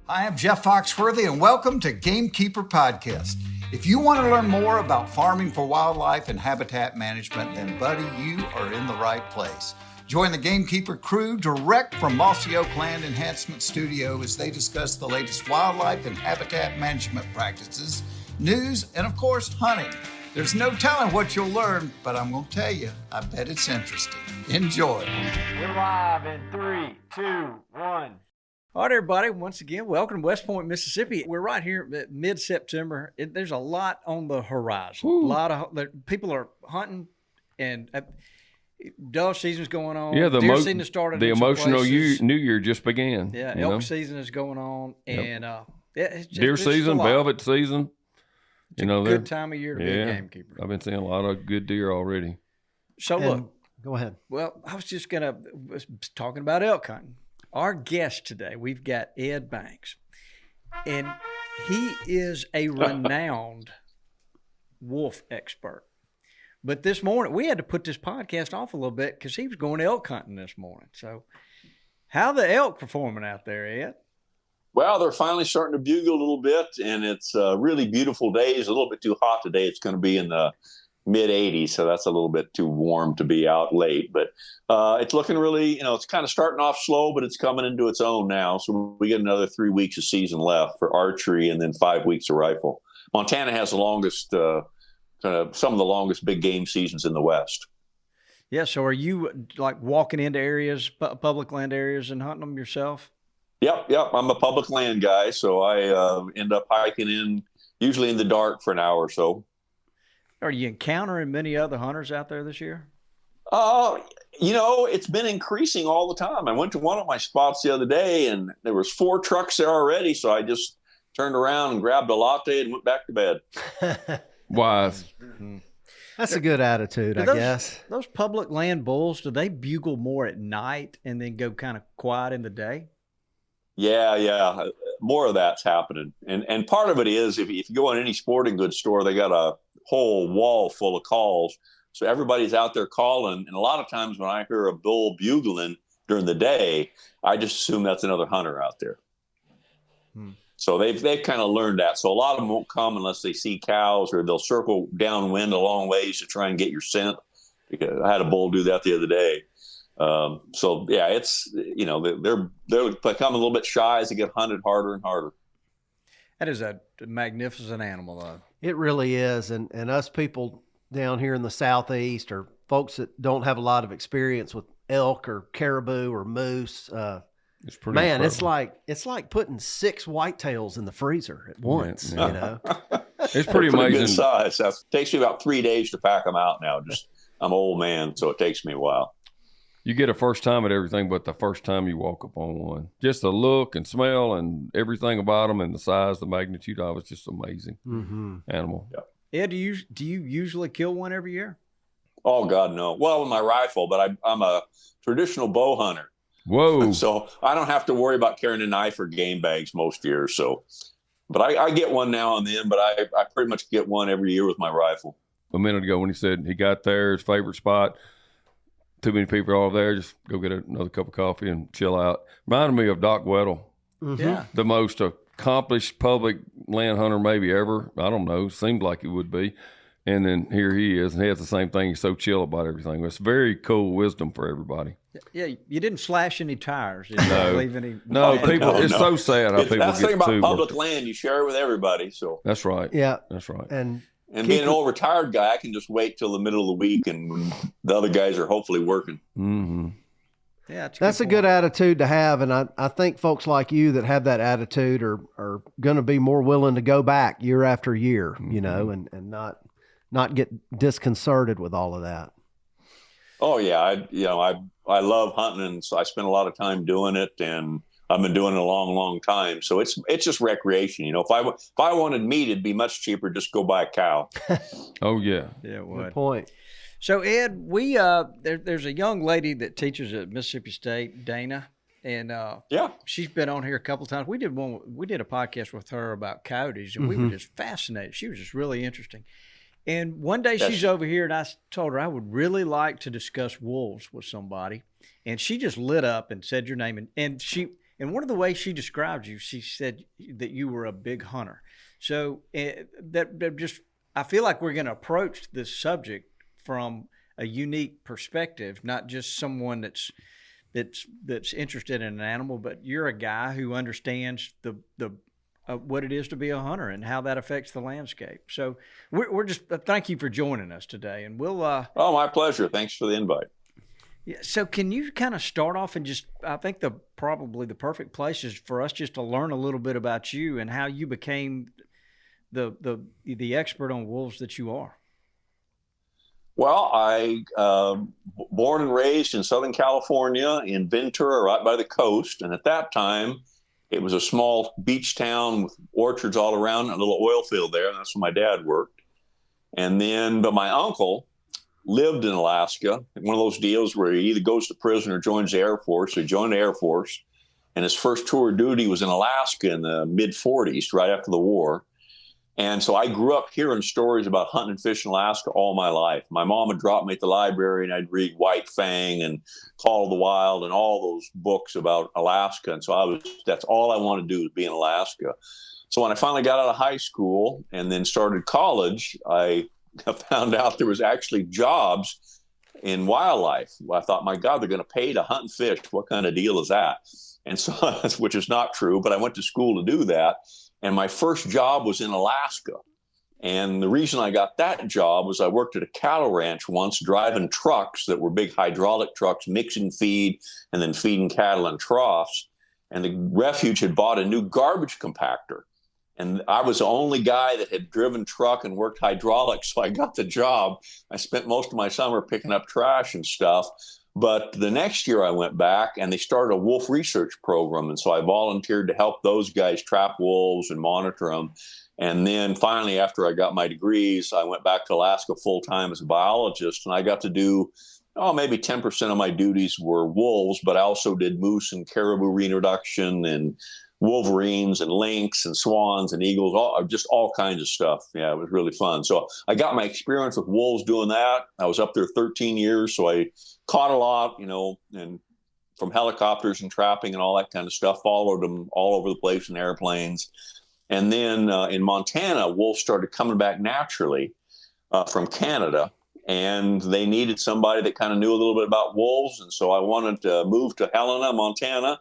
I am Jeff Foxworthy, and welcome to Gamekeeper Podcast. If you want to learn more about farming for wildlife and habitat management, then, buddy, you are in the right place. Join the Gamekeeper crew direct from Mossy Oak Land Enhancement Studio as they discuss the latest wildlife and habitat management practices, news, and, of course, hunting. There's no telling what you'll learn, but I'm going to tell you, I bet it's interesting. Enjoy. We're live in 3, 2, 1. All right, everybody. Once again, welcome to West Point, Mississippi. We're right here at mid-September. There's a lot on the horizon. Ooh. A lot of people are hunting, and dove season's going on. Yeah, deer season started. The in some emotional places. New Year just began. Yeah, you elk know? season is going on, and it's just, Deer it's just season, a lot. velvet season. It's a good time of year to be a gamekeeper. I've been seeing a lot of good deer already. So look, go ahead. Well, I was just talking about elk hunting. Our guest today, we've got Ed Banks, and he is a renowned wolf expert. But this morning, we had to put this podcast off a little bit because he was going elk hunting this morning. So how the elk performing out there, Ed? Well, they're finally starting to bugle a little bit, and it's really beautiful days. A little bit too hot today. It's going to be in the mid-80s, so that's a little bit too warm to be out late. But it's looking really, it's kind of starting off slow, but it's coming into its own now. So we get another 3 weeks of season left for archery and then 5 weeks of rifle. Montana has the longest, some of the longest big game seasons in the West. Yeah, so are you like walking into areas, public land areas, and hunting them yourself? Yep. I'm a public land guy, so I end up hiking in, usually in the dark for an hour or so. Are you encountering many other hunters out there this year? It's been increasing all the time. I went to one of my spots the other day, and there was 4 trucks there already, so I just turned around and grabbed a latte and went back to bed. Wise. That's a good attitude, I guess. Those public land bulls, do they bugle more at night and then go kind of quiet in the day? Yeah. More of that's happening. And part of it is if you go in any sporting goods store, they got a whole wall full of calls. So everybody's out there calling. And a lot of times when I hear a bull bugling during the day, I just assume that's another hunter out there. So they've kind of learned that. So a lot of them won't come unless they see cows, or they'll circle downwind a long ways to try and get your scent. Because I had a bull do that the other day. It's, they're becoming a little bit shy as they get hunted harder and harder. That is a magnificent animal, though. It really is. And us people down here in the Southeast, or folks that don't have a lot of experience with elk or caribou or moose, it's pretty incredible. it's like putting 6 whitetails in the freezer at once. Yeah. It's pretty amazing. Good size. It takes me about 3 days to pack them out now. I'm an old man, so it takes me a while. You get a first time at everything, but the first time you walk up on one, just the look and smell and everything about them, and the size, the magnitude of it's just amazing animal. Yeah. Ed, do you usually kill one every year? Oh God, no. Well, with my rifle, but I'm a traditional bow hunter. Whoa! So I don't have to worry about carrying a knife or game bags most years. So, but I get one now and then. But I pretty much get one every year with my rifle. A minute ago when he said he got there, his favorite spot. Too many people over there. Just go get another cup of coffee and chill out. Reminded me of Doc Weddle. Yeah. The most accomplished public land hunter maybe ever. I don't know. Seemed like it would be. And then here he is, and he has the same thing. He's so chill about everything. It's very cool wisdom for everybody. Yeah, you didn't slash any tires. You didn't leave any. No, people. It's so sad how people that's the thing get about too. public land. You share it with everybody. So That's right. Yeah. That's right. And being an old retired guy, I can just wait till the middle of the week, and the other guys are hopefully working. Mm-hmm. Yeah, that's a good attitude to have. And I think folks like you that have that attitude are going to be more willing to go back year after year, and not get disconcerted with all of that. Oh yeah. I love hunting, and so I spend a lot of time doing it, and I've been doing it a long, long time. So it's just recreation. If I wanted meat, it'd be much cheaper. Just go buy a cow. Oh yeah. Yeah, what Good point. So Ed, we there's a young lady that teaches at Mississippi State, Dana, and she's been on here a couple of times. We did a podcast with her about coyotes, and we were just fascinated. She was just really interesting. And one day she's over here, and I told her I would really like to discuss wolves with somebody, and she just lit up and said your name, and she And one of the ways she described you, she said that you were a big hunter. So I feel like we're going to approach this subject from a unique perspective, not just someone that's interested in an animal, but you're a guy who understands the what it is to be a hunter and how that affects the landscape. So we're just thank you for joining us today, and we'll. Oh, my pleasure. Thanks for the invite. Yeah. So can you kind of start off and I think probably the perfect place is for us just to learn a little bit about you and how you became the expert on wolves that you are. Well, I born and raised in Southern California in Ventura, right by the coast, and at that time, it was a small beach town with orchards all around, and a little oil field there, and that's where my dad worked. But my uncle lived in Alaska. One of those deals where he either goes to prison or joins the Air Force. So he joined the Air Force, and his first tour of duty was in Alaska in the mid-40s, right after the war. And so I grew up hearing stories about hunting and fishing in Alaska all my life. My mom would drop me at the library, and I'd read White Fang and Call of the Wild and all those books about Alaska. And so that's all I wanted to do was be in Alaska. So when I finally got out of high school and then started college, I found out there was actually jobs in wildlife. I thought, my God, they're going to pay to hunt and fish. What kind of deal is that? And so, which is not true, but I went to school to do that. And my first job was in Alaska. And the reason I got that job was I worked at a cattle ranch once, driving trucks that were big hydraulic trucks, mixing feed and then feeding cattle in troughs. And the refuge had bought a new garbage compactor. And I was the only guy that had driven truck and worked hydraulics, so I got the job. I spent most of my summer picking up trash and stuff. But the next year I went back and they started a wolf research program. And so I volunteered to help those guys trap wolves and monitor them. And then finally, after I got my degrees, I went back to Alaska full time as a biologist. And I got to do, maybe 10% of my duties were wolves, but I also did moose and caribou reintroduction and wolverines and lynx and swans and eagles, all kinds of stuff. Yeah, it was really fun. So I got my experience with wolves doing that. I was up there 13 years, so I caught a lot, and from helicopters and trapping and all that kind of stuff, followed them all over the place in airplanes. And then in Montana, wolves started coming back naturally from Canada, and they needed somebody that kind of knew a little bit about wolves. And so I wanted to move to Helena, Montana.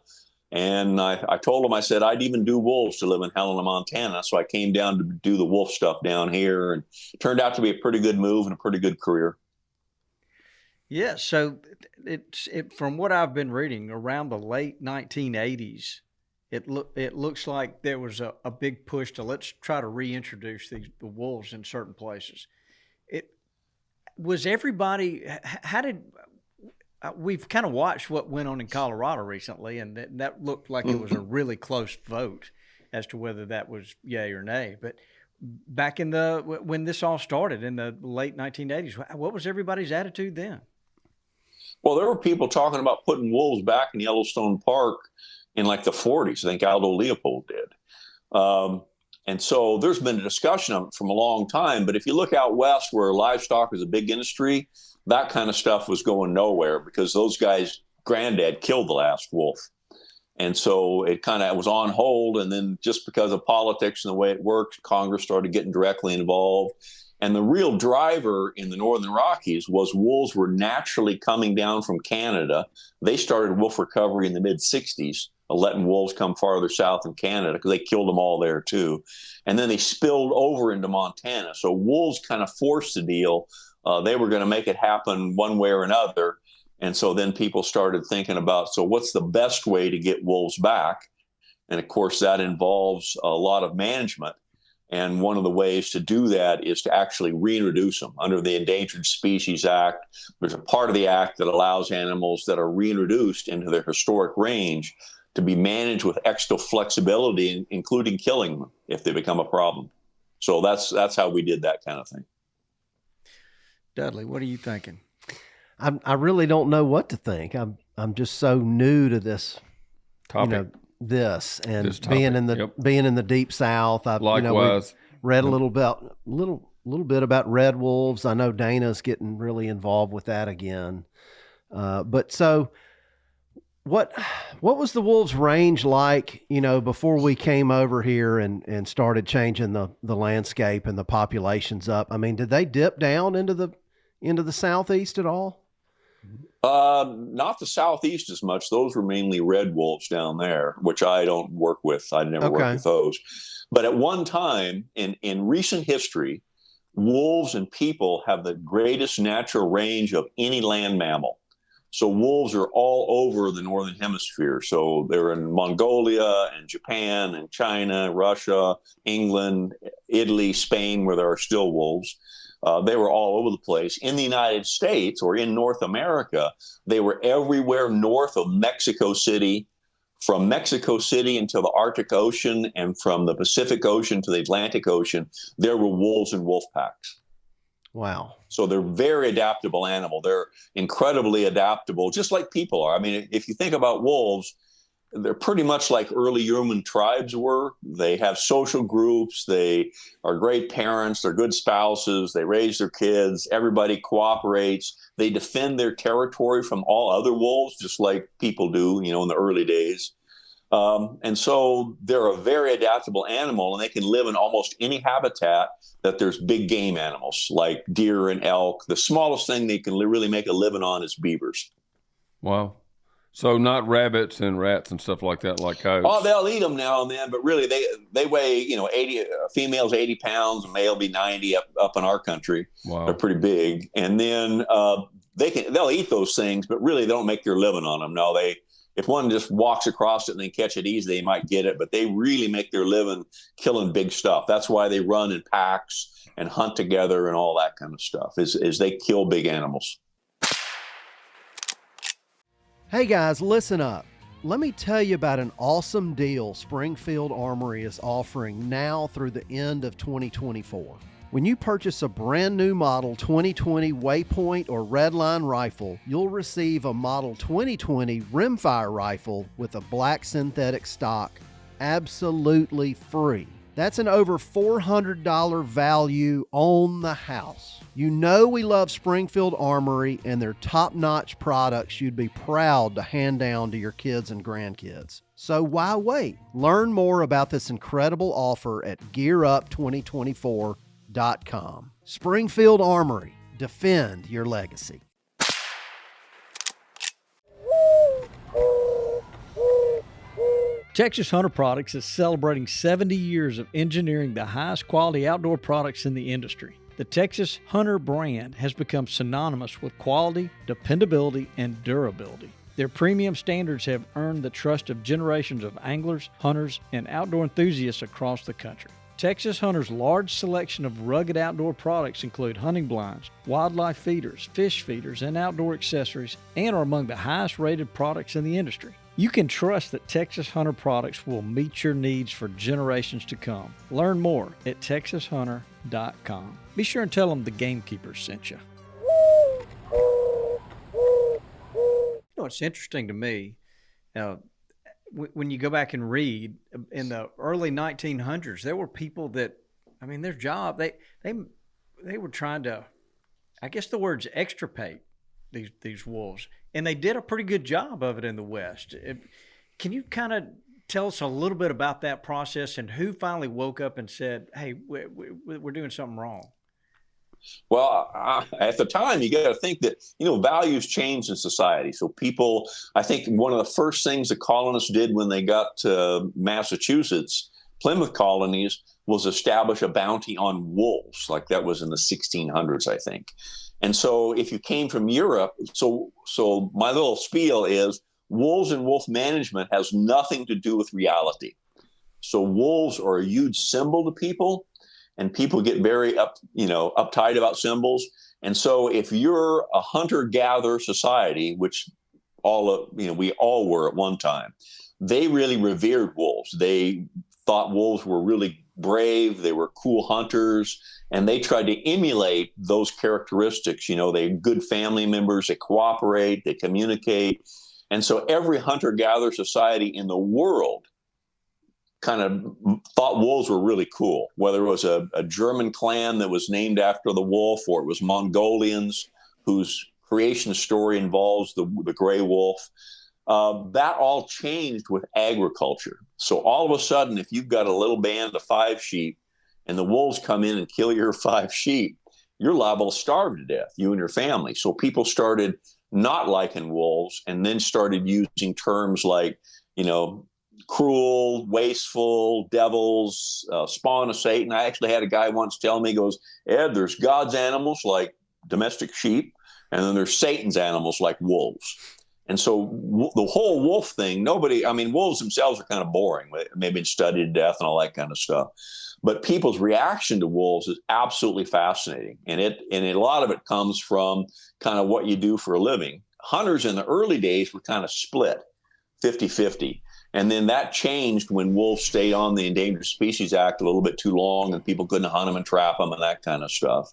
And I told him, I said, I'd even do wolves to live in Helena, Montana. So I came down to do the wolf stuff down here, and it turned out to be a pretty good move and a pretty good career. Yeah. So from what I've been reading, around the late 1980s, it looks like there was a big push to let's try to reintroduce the wolves in certain places. Was everybody, we've kind of watched what went on in Colorado recently, and that looked like it was a really close vote as to whether that was yay or nay. But back when this all started in the late 1980s, what was everybody's attitude then? Well, there were people talking about putting wolves back in Yellowstone Park in like the 40s. I think Aldo Leopold did. And so there's been a discussion of it from a long time. But if you look out west where livestock is a big industry, that kind of stuff was going nowhere because those guys' granddad killed the last wolf. And so it kind of was on hold. And then just because of politics and the way it works, Congress started getting directly involved. And the real driver in the Northern Rockies was wolves were naturally coming down from Canada. They started wolf recovery in the mid-60s, letting wolves come farther south in Canada because they killed them all there too. And then they spilled over into Montana. So wolves kind of forced the deal. They were going to make it happen one way or another. And so then people started thinking about, so what's the best way to get wolves back? And of course, that involves a lot of management. And one of the ways to do that is to actually reintroduce them. Under the Endangered Species Act, there's a part of the act that allows animals that are reintroduced into their historic range to be managed with extra flexibility, including killing them if they become a problem. So that's how we did that kind of thing. Dudley, what are you thinking? I really don't know what to think. I'm just so new to this Topic. This and This topic, being in the deep South. I've Likewise. read a little bit about red wolves. I know Dana's getting really involved with that again. But so What was the wolves' range like, before we came over here and started changing the landscape and the populations up? I mean, did they dip down into the southeast at all? Not the southeast as much. Those were mainly red wolves down there, which I don't work with. I never worked with those. But at one time in recent history, wolves and people have the greatest natural range of any land mammal. So wolves are all over the northern hemisphere. So they're in Mongolia and Japan and China, Russia, England, Italy, Spain, where there are still wolves. They were all over the place. In the United States or in North America, they were everywhere north of Mexico City, from Mexico City until the Arctic Ocean, and from the Pacific Ocean to the Atlantic Ocean. There were wolves and wolf packs. Wow. So they're very adaptable animal. They're incredibly adaptable, just like people are. I mean, if you think about wolves, they're pretty much like early human tribes were. They have social groups. They are great parents. They're good spouses. They raise their kids. Everybody cooperates. They defend their territory from all other wolves, just like people do, in the early days. And so they're a very adaptable animal, and they can live in almost any habitat that there's big game animals like deer and elk. The smallest thing they can really make a living on is beavers. Wow. So not rabbits and rats and stuff like that, like coyotes. Oh, they'll eat them now and then, but really they weigh, 80, females 80 pounds, and male be 90 up in our country. Wow. They're pretty big. And then they'll eat those things, but really they don't make their living on them. No, if one just walks across it and they catch it easy, they might get it, but they really make their living killing big stuff. That's why they run in packs and hunt together and all that kind of stuff, is they kill big animals. Hey guys, listen up. Let me tell you about an awesome deal Springfield Armory is offering now through the end of 2024. When you purchase a brand new model 2020 Waypoint or Redline rifle, you'll receive a model 2020 rimfire rifle with a black synthetic stock absolutely free. That's an over $400 value on the house. You know we love Springfield Armory and their top-notch products you'd be proud to hand down to your kids and grandkids. So why wait? Learn more about this incredible offer at GearUp2024.com. Springfield Armory. Defend your legacy. Texas Hunter Products is celebrating 70 years of engineering the highest quality outdoor products in the industry. The Texas Hunter brand has become synonymous with quality, dependability, and durability. Their premium standards have earned the trust of generations of anglers, hunters, and outdoor enthusiasts across the country. Texas Hunter's large selection of rugged outdoor products include hunting blinds, wildlife feeders, fish feeders, and outdoor accessories, and are among the highest rated products in the industry. You can trust that Texas Hunter products will meet your needs for generations to come. Learn more at texashunter.com. Be sure and tell them the Gamekeepers sent you. It's interesting to me, when you go back and read, in the early 1900s, there were people that, their job, they were trying to, I guess the word's extirpate these wolves. And they did a pretty good job of it in the West. Can you kind of tell us a little bit about that process and who finally woke up and said, hey, we're doing something wrong? Well, at the time, you got to think that, values change in society. So people, I think one of the first things the colonists did when they got to Massachusetts, Plymouth colonies, was establish a bounty on wolves. Like that was in the 1600s, I think. And so if you came from Europe, so my little spiel is wolves and wolf management has nothing to do with reality. So wolves are a huge symbol to people, and people get very uptight about symbols. And so if you're a hunter-gatherer society, which we all were at one time, they really revered wolves. They thought wolves were really brave, they were cool hunters, and they tried to emulate those characteristics. They're good family members, they cooperate, they communicate. And so every hunter-gatherer society in the world kind of thought wolves were really cool, whether it was a German clan that was named after the wolf, or it was Mongolians whose creation story involves the gray wolf. That all changed with agriculture. So all of a sudden, if you've got a little band of 5 sheep and the wolves come in and kill your 5 sheep, you're liable to starve to death, you and your family. So people started not liking wolves and then started using terms like, cruel, wasteful, devils, spawn of Satan. I actually had a guy once tell me, he goes, Ed, there's God's animals like domestic sheep, and then there's Satan's animals like wolves. And so the whole wolf thing, wolves themselves are kind of boring. They've been studied to death and all that kind of stuff. But people's reaction to wolves is absolutely fascinating. And a lot of it comes from kind of what you do for a living. Hunters in the early days were kind of split 50-50. And then that changed when wolves stayed on the Endangered Species Act a little bit too long and people couldn't hunt them and trap them and that kind of stuff.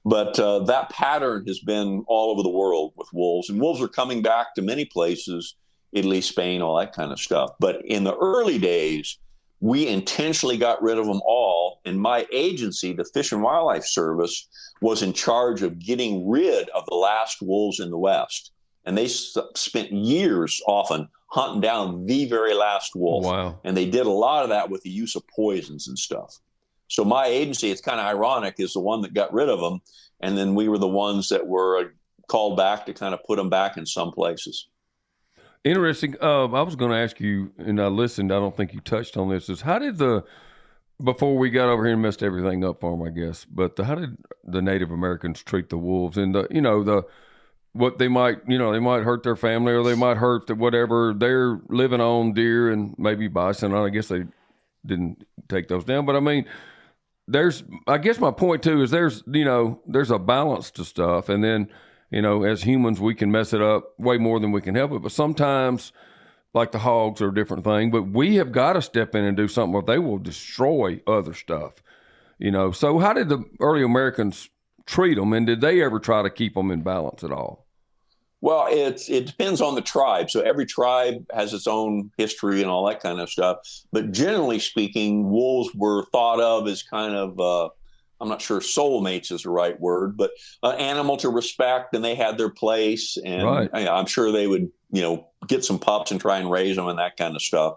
But that pattern has been all over the world with wolves. And wolves are coming back to many places, Italy, Spain, all that kind of stuff. But in the early days, we intentionally got rid of them all. And my agency, the Fish and Wildlife Service, was in charge of getting rid of the last wolves in the West. And they spent years often hunting down the very last wolf. Wow. And they did a lot of that with the use of poisons and stuff. So my agency, it's kind of ironic, is the one that got rid of them. And then we were the ones that were called back to kind of put them back in some places. Interesting. I was going to ask you, and I listened, I don't think you touched on this, is how did before we got over here and messed everything up for them, I guess, but how did the Native Americans treat the wolves and what they might hurt their family, or they might hurt whatever they're living on, deer and maybe bison. I guess they didn't take those down, but I guess my point too is there's a balance to stuff. And then, as humans, we can mess it up way more than we can help it. But sometimes, like the hogs are a different thing, but we have got to step in and do something or they will destroy other stuff, So how did the early Americans treat them, and did they ever try to keep them in balance at all? Well, it depends on the tribe. So every tribe has its own history and all that kind of stuff. But generally speaking, wolves were thought of as kind of, I'm not sure soulmates is the right word, but an animal to respect, and they had their place. And right. I'm sure they would, get some pups and try and raise them and that kind of stuff,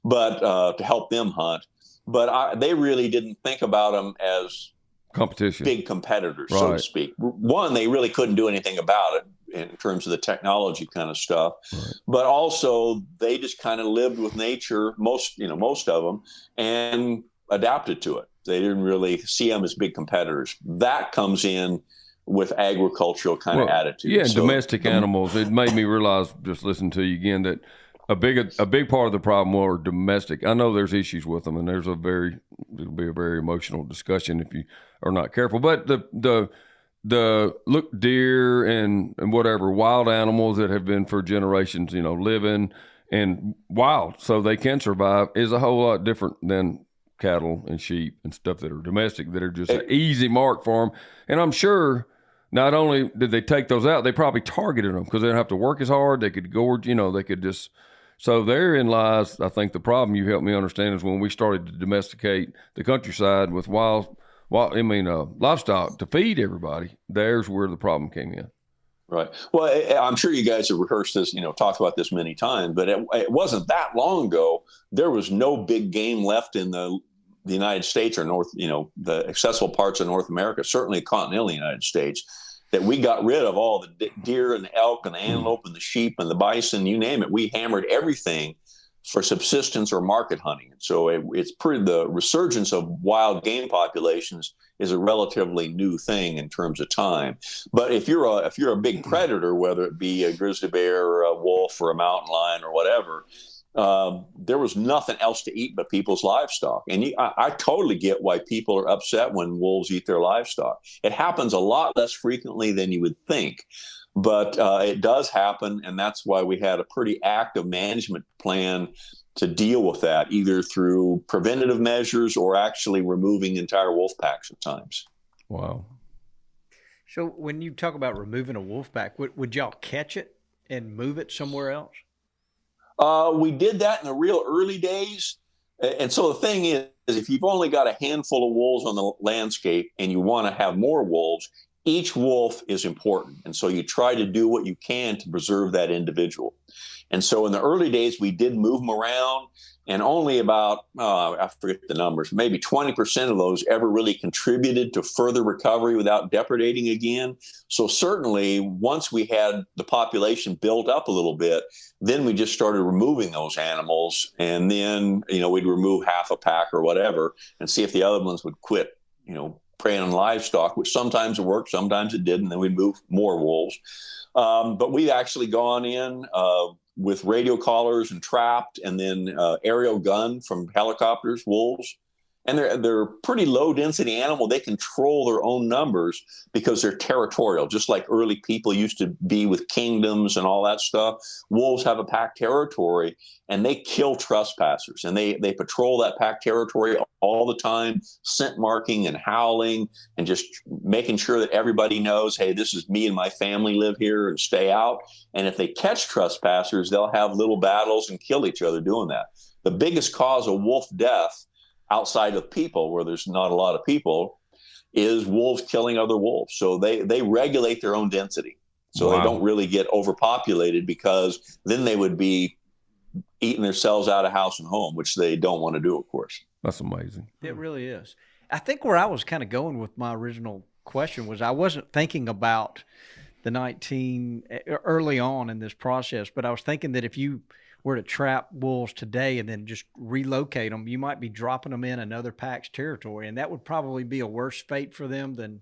but to help them hunt. But they really didn't think about them as competition, big competitors, right. so to speak. One, they really couldn't do anything about it in terms of the technology kind of stuff, right. But also they just kind of lived with nature, most of them, and adapted to it. They didn't really see them as big competitors. That comes in with agricultural kind of attitude. Yeah, so domestic animals. It made me realize, just listening to you again, that a big part of the problem were domestic. I know there's issues with them, and it'll be a very emotional discussion if you are not careful. But the deer and whatever wild animals that have been for generations, living and wild, so they can survive, is a whole lot different than cattle and sheep and stuff that are domestic, that are just an easy mark for them. And I'm sure not only did they take those out, they probably targeted them because they don't have to work as hard. They could gorge, they could just. So therein lies, I think, the problem you helped me understand, is when we started to domesticate the countryside with livestock to feed everybody. There's where the problem came in. Right. Well, I'm sure you guys have rehearsed this, talked about this many times, but it wasn't that long ago. There was no big game left in the United States or the accessible parts of North America, certainly continental United States, that we got rid of all the deer and the elk and the antelope and the sheep and the bison, you name it. We hammered everything for subsistence or market hunting. So it's the resurgence of wild game populations is a relatively new thing in terms of time. But if you're a big predator, whether it be a grizzly bear or a wolf or a mountain lion or whatever, there was nothing else to eat but people's livestock. And I totally get why people are upset when wolves eat their livestock. It happens a lot less frequently than you would think. But it does happen, and that's why we had a pretty active management plan to deal with that, either through preventative measures or actually removing entire wolf packs at times. Wow. So when you talk about removing a wolf pack, would y'all catch it and move it somewhere else? We did that in the real early days. And so the thing is if you've only got a handful of wolves on the landscape and you want to have more wolves, each wolf is important. And so you try to do what you can to preserve that individual. And so in the early days, we did move them around, and only about, I forget the numbers, maybe 20% of those ever really contributed to further recovery without depredating again. So certainly once we had the population built up a little bit, then we just started removing those animals. And then, we'd remove half a pack or whatever and see if the other ones would quit, preying on livestock, which sometimes it worked, sometimes it didn't. Then we'd move more wolves. But we've actually gone in with radio collars and trapped, and then aerial gun from helicopters, wolves. And they're pretty low density animal. They control their own numbers because they're territorial, just like early people used to be with kingdoms and all that stuff. Wolves have a pack territory, and they kill trespassers, and they patrol that pack territory all the time, scent marking and howling and just making sure that everybody knows, hey, this is me and my family live here, and stay out. And if they catch trespassers, they'll have little battles and kill each other doing that. The biggest cause of wolf death outside of people, where there's not a lot of people, is wolves killing other wolves. So they regulate their own density. So They don't really get overpopulated, because then they would be eating themselves out of house and home, which they don't want to do, of course. That's amazing. It really is. I think where I was kind of going with my original question was, I wasn't thinking about early on in this process, but I was thinking that if you were to trap wolves today and then just relocate them, you might be dropping them in another pack's territory, and that would probably be a worse fate for them than.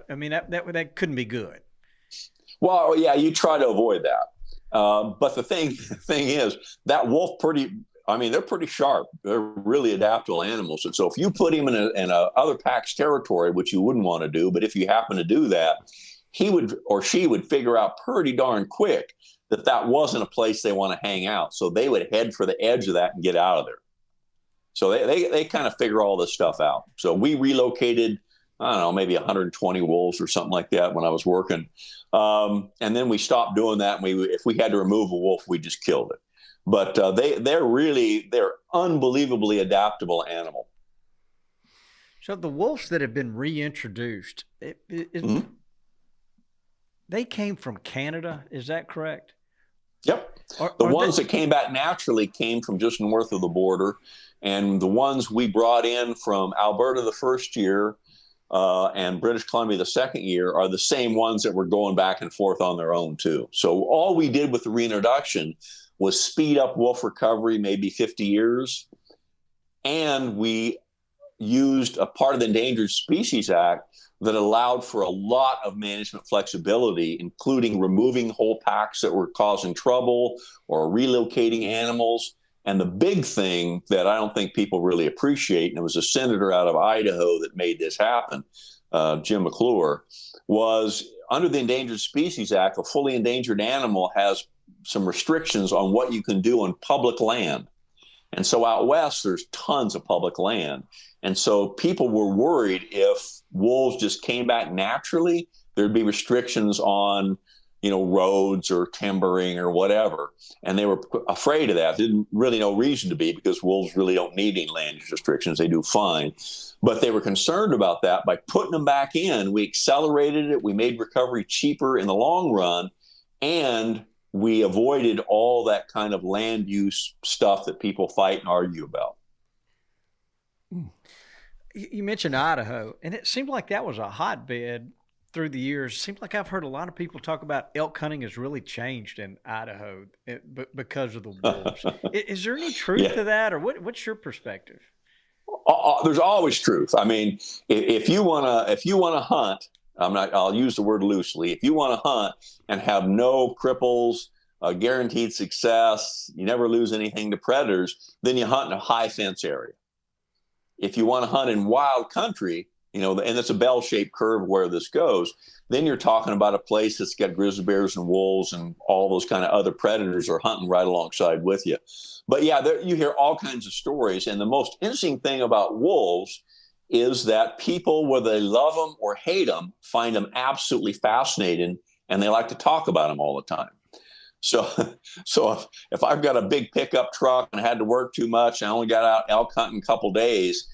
I mean, that couldn't be good. Well, yeah, you try to avoid that, but the thing is that wolf they're pretty sharp. They're really adaptable animals, and so if you put him in a other pack's territory, which you wouldn't want to do, but if you happen to do that, he would or she would figure out pretty darn quick that wasn't a place they want to hang out. So they would head for the edge of that and get out of there. So they kind of figure all this stuff out. So we relocated, I don't know, maybe 120 wolves or something like that when I was working. And then we stopped doing that. And if we had to remove a wolf, we just killed it. But they're unbelievably adaptable animal. So the wolves that have been reintroduced, they came from Canada, is that correct? Yep. The ones that came back naturally came from just north of the border. And the ones we brought in from Alberta the first year and British Columbia the second year are the same ones that were going back and forth on their own too. So all we did with the reintroduction was speed up wolf recovery maybe 50 years. And we used a part of the Endangered Species Act that allowed for a lot of management flexibility, including removing whole packs that were causing trouble or relocating animals. And the big thing that I don't think people really appreciate, and it was a senator out of Idaho that made this happen, Jim McClure, was under the Endangered Species Act, a fully endangered animal has some restrictions on what you can do on public land. And so out west, there's tons of public land. And so people were worried if wolves just came back naturally, there'd be restrictions on, roads or timbering or whatever. And they were afraid of that. Didn't really no reason to be, because wolves really don't need any land use restrictions. They do fine. But they were concerned about that. By putting them back in, we accelerated it. We made recovery cheaper in the long run. And we avoided all that kind of land use stuff that people fight and argue about. You mentioned Idaho, and it seemed like that was a hotbed through the years. It seems like I've heard a lot of people talk about elk hunting has really changed in Idaho because of the wolves. Is there any truth to that, or what's your perspective? There's always truth. I mean, if you wanna hunt, I'll use the word loosely. If you want to hunt and have no cripples, guaranteed success, you never lose anything to predators, then you hunt in a high fence area. If you want to hunt in wild country, and it's a bell-shaped curve where this goes, then you're talking about a place that's got grizzly bears and wolves and all those kind of other predators are hunting right alongside with you. But yeah, you hear all kinds of stories. And the most interesting thing about wolves is that people, whether they love them or hate them, find them absolutely fascinating, and they like to talk about them all the time. So if I've got a big pickup truck and I had to work too much, and I only got out elk hunting a couple days,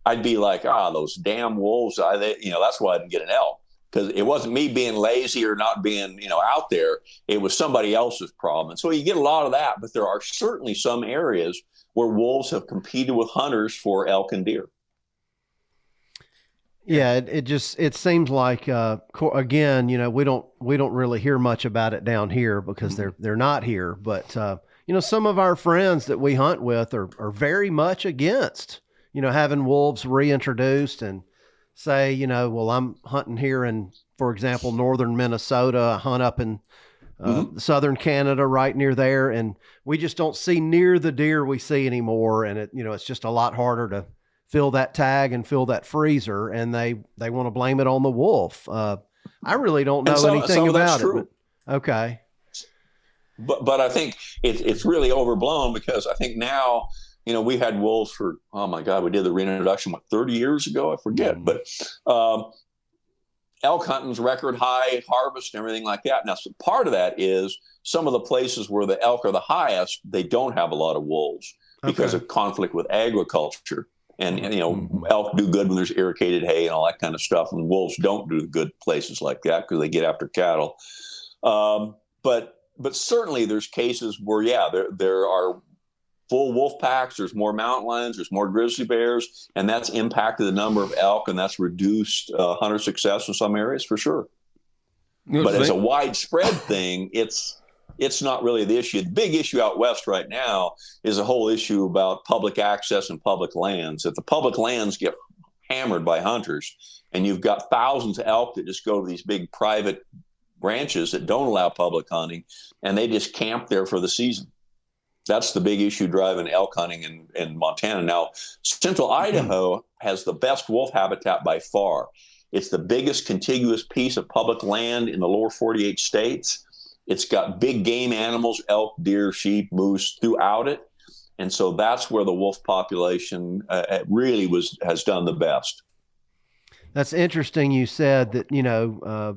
I'd be like, those damn wolves. That's why I didn't get an elk. because it wasn't me being lazy or not being, out there. It was somebody else's problem. And so you get a lot of that, but there are certainly some areas where wolves have competed with hunters for elk and deer. Yeah, it seems like again, we don't really hear much about it down here because they're not here. But some of our friends that we hunt with are very much against having wolves reintroduced, and say well, I'm hunting here in, for example, northern Minnesota. I hunt up in southern Canada, right near there, and we just don't see near the deer we see anymore. And it's just a lot harder to fill that tag and fill that freezer, and they want to blame it on the wolf. I really don't know anything about it. But, okay. But I think it's really overblown, because I think now, we've had wolves for, oh my God, we did the reintroduction, 30 years ago? I forget. But elk hunting's record high harvest and everything like that. Now, so part of that is some of the places where the elk are the highest, they don't have a lot of wolves because of conflict with agriculture. And elk do good when there's irrigated hay and all that kind of stuff, and wolves don't do good places like that because they get after cattle. But certainly there's cases where there are full wolf packs. There's more mountain lions. There's more grizzly bears, and that's impacted the number of elk, and that's reduced hunter success in some areas for sure. But as a widespread thing, it's not really the issue. The big issue out west right now is a whole issue about public access and public lands. If the public lands get hammered by hunters, and you've got thousands of elk that just go to these big private ranches that don't allow public hunting, and they just camp there for the season. That's the big issue driving elk hunting in Montana. Now, central Idaho has the best wolf habitat by far. It's the biggest contiguous piece of public land in the lower 48 states. It's got big game animals, elk, deer, sheep, moose throughout it. And so that's where the wolf population really has done the best. That's interesting. You said that,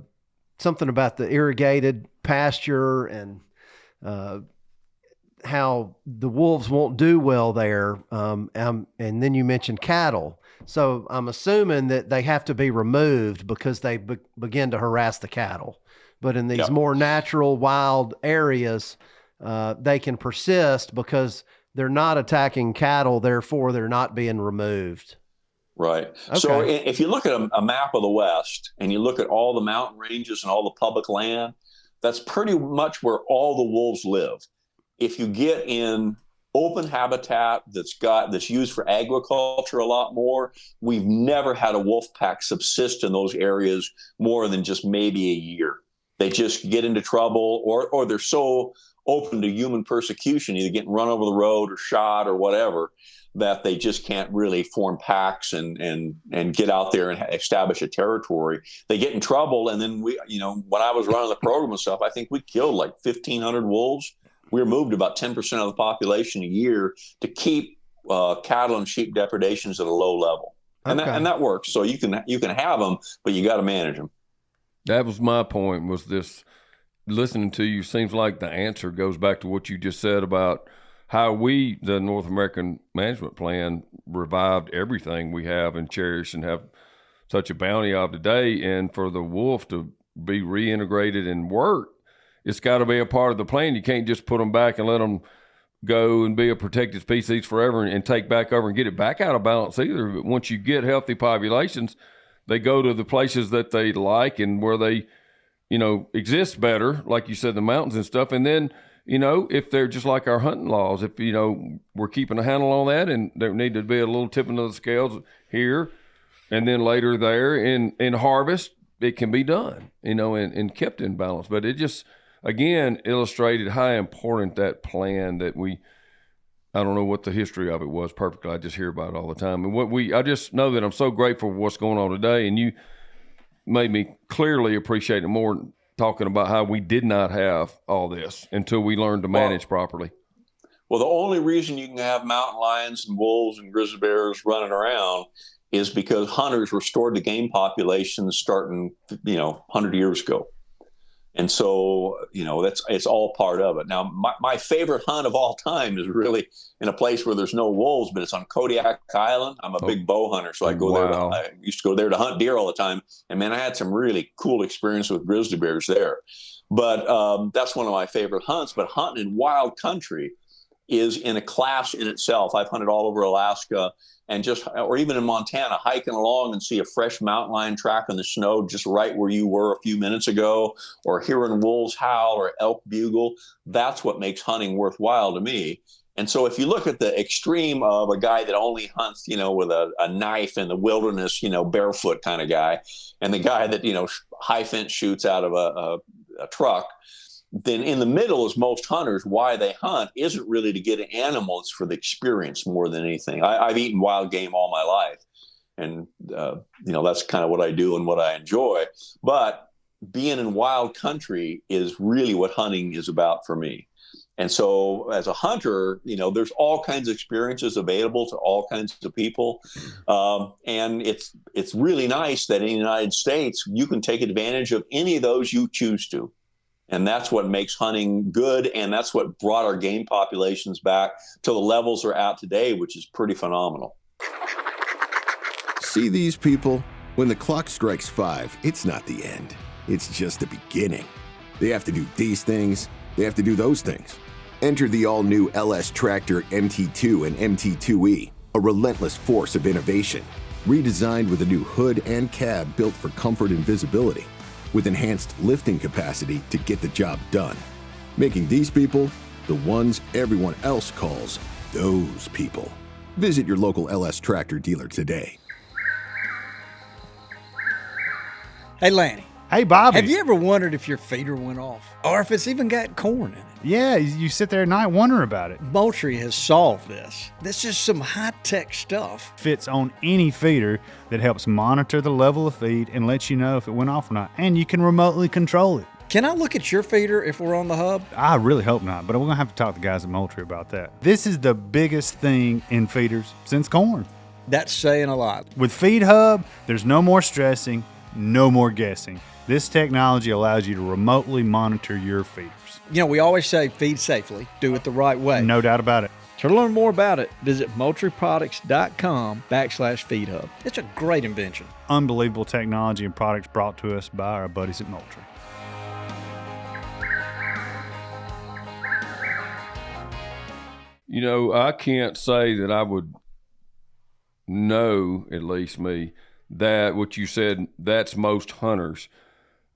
something about the irrigated pasture and how the wolves won't do well there. And then you mentioned cattle. So I'm assuming that they have to be removed because they begin to harass the cattle. But in these more natural, wild areas, they can persist because they're not attacking cattle. Therefore, they're not being removed. Right. Okay. So if you look at a map of the West and you look at all the mountain ranges and all the public land, that's pretty much where all the wolves live. If you get in open habitat that's used for agriculture a lot more, we've never had a wolf pack subsist in those areas more than just maybe a year. They just get into trouble, or they're so open to human persecution, either getting run over the road or shot or whatever, that they just can't really form packs and get out there and establish a territory. They get in trouble, and then when I was running the program and stuff, I think we killed like 1,500 wolves. We removed about 10% of the population a year to keep cattle and sheep depredations at a low level, and that works. So you can have them, but you got to manage them. That was my point, was this. Listening to you seems like the answer goes back to what you just said about how we, the North American Management Plan, revived everything we have and cherish and have such a bounty of today. And for the wolf to be reintegrated and work, it's got to be a part of the plan. You can't just put them back and let them go and be a protected species forever and take back over and get it back out of balance either. But once you get healthy populations, they go to the places that they like and where they, exist better, like you said, the mountains and stuff. And then, if they're just like our hunting laws, if, we're keeping a handle on that, and there need to be a little tipping of the scales here and then later there in harvest, it can be done, and kept in balance. But it just, again, illustrated how important that plan that I don't know what the history of it was perfectly. I just hear about it all the time. And I just know that I'm so grateful for what's going on today. And you made me clearly appreciate it more talking about how we did not have all this until we learned to manage properly. Well, the only reason you can have mountain lions and wolves and grizzly bears running around is because hunters restored the game populations starting, 100 years ago. And so, it's all part of it. Now, my favorite hunt of all time is really in a place where there's no wolves, but it's on Kodiak Island. I'm a big bow hunter, so I go there. I used to go there to hunt deer all the time. And man, I had some really cool experience with grizzly bears there. But that's one of my favorite hunts. But hunting in wild country is in a class in itself. I've hunted all over Alaska and or even in Montana, hiking along and see a fresh mountain lion track in the snow just right where you were a few minutes ago, or hearing wolves howl or elk bugle. That's what makes hunting worthwhile to me. And so if you look at the extreme of a guy that only hunts, with a knife in the wilderness, barefoot kind of guy, and the guy that, high fence shoots out of a truck, then in the middle is most hunters. Why they hunt isn't really to get an animal. It's for the experience more than anything. I've eaten wild game all my life. And, that's kind of what I do and what I enjoy. But being in wild country is really what hunting is about for me. And so as a hunter, there's all kinds of experiences available to all kinds of people. And it's really nice that in the United States, you can take advantage of any of those you choose to. And that's what makes hunting good. And that's what brought our game populations back to the levels they're at today, which is pretty phenomenal. See these people? When the clock strikes 5, it's not the end. It's just the beginning. They have to do these things. They have to do those things. Enter the all-new LS Tractor MT2 and MT2E, a relentless force of innovation. Redesigned with a new hood and cab built for comfort and visibility, with enhanced lifting capacity to get the job done. Making these people the ones everyone else calls those people. Visit your local LS Tractor dealer today. Hey, Lanny. Hey, Bobby. Have you ever wondered if your feeder went off? Or if it's even got corn in it? Yeah, you sit there at night wondering about it. Moultrie has solved this. This is some high-tech stuff. Fits on any feeder that helps monitor the level of feed and lets you know if it went off or not. And you can remotely control it. Can I look at your feeder if we're on the hub? I really hope not, but we're going to have to talk to the guys at Moultrie about that. This is the biggest thing in feeders since corn. That's saying a lot. With Feed Hub, there's no more stressing, no more guessing. This technology allows you to remotely monitor your feeders. We always say feed safely, do it the right way. No doubt about it. To learn more about it, visit moultrieproducts.com/feedhub. It's a great invention. Unbelievable technology and products brought to us by our buddies at Moultrie. I can't say that I would know, at least me, that what you said, that's most hunters.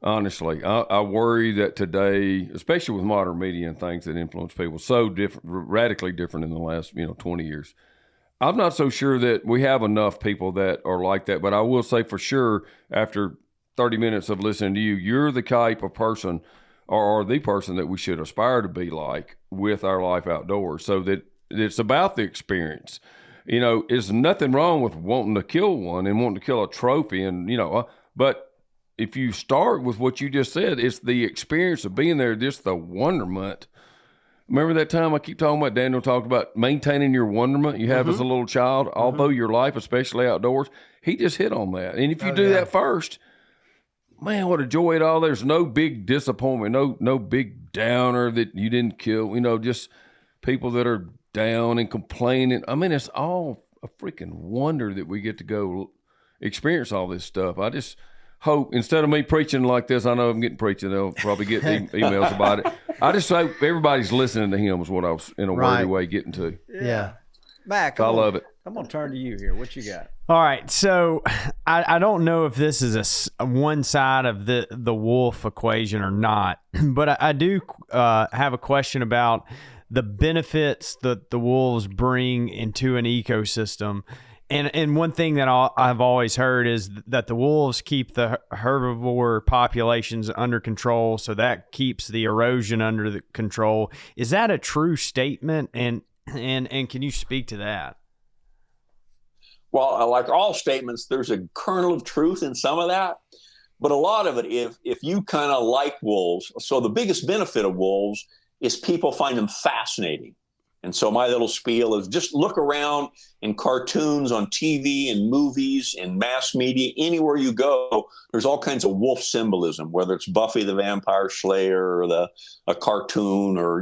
Honestly, I worry that today, especially with modern media and things that influence people so different, radically different in the last 20 years, I'm not so sure that we have enough people that are like that. But I will say for sure, after 30 minutes of listening to you, you're the type of person or the person that we should aspire to be like with our life outdoors. So that it's about the experience. There's nothing wrong with wanting to kill one and wanting to kill a trophy, and but if you start with what you just said, it's the experience of being there, just the wonderment. Remember that time I keep talking about, Daniel talked about maintaining your wonderment you have as a little child, although your life, especially outdoors, he just hit on that. And if you do that first, man, what a joy it all. There's no big disappointment, no big downer that you didn't kill, just people that are down and complaining. I mean, it's all a freaking wonder that we get to go experience all this stuff. I just hope, instead of me preaching like this, I know I'm getting preaching, they'll probably get emails about it. I just hope everybody's listening to him is what I was in a wordy way getting to. Yeah. Mac, I love it. I'm going to turn to you here. What you got? All right, so I don't know if this is a one side of the wolf equation or not, but I do have a question about the benefits that the wolves bring into an ecosystem. And one thing that I've always heard is that the wolves keep the herbivore populations under control, so that keeps the erosion under the control. Is that a true statement? And can you speak to that? Well, like all statements, there's a kernel of truth in some of that, but a lot of it, if you kind of like wolves, so the biggest benefit of wolves is people find them fascinating. And so my little spiel is just look around in cartoons, on TV and movies and mass media, anywhere you go, there's all kinds of wolf symbolism, whether it's Buffy the Vampire Slayer or a cartoon or,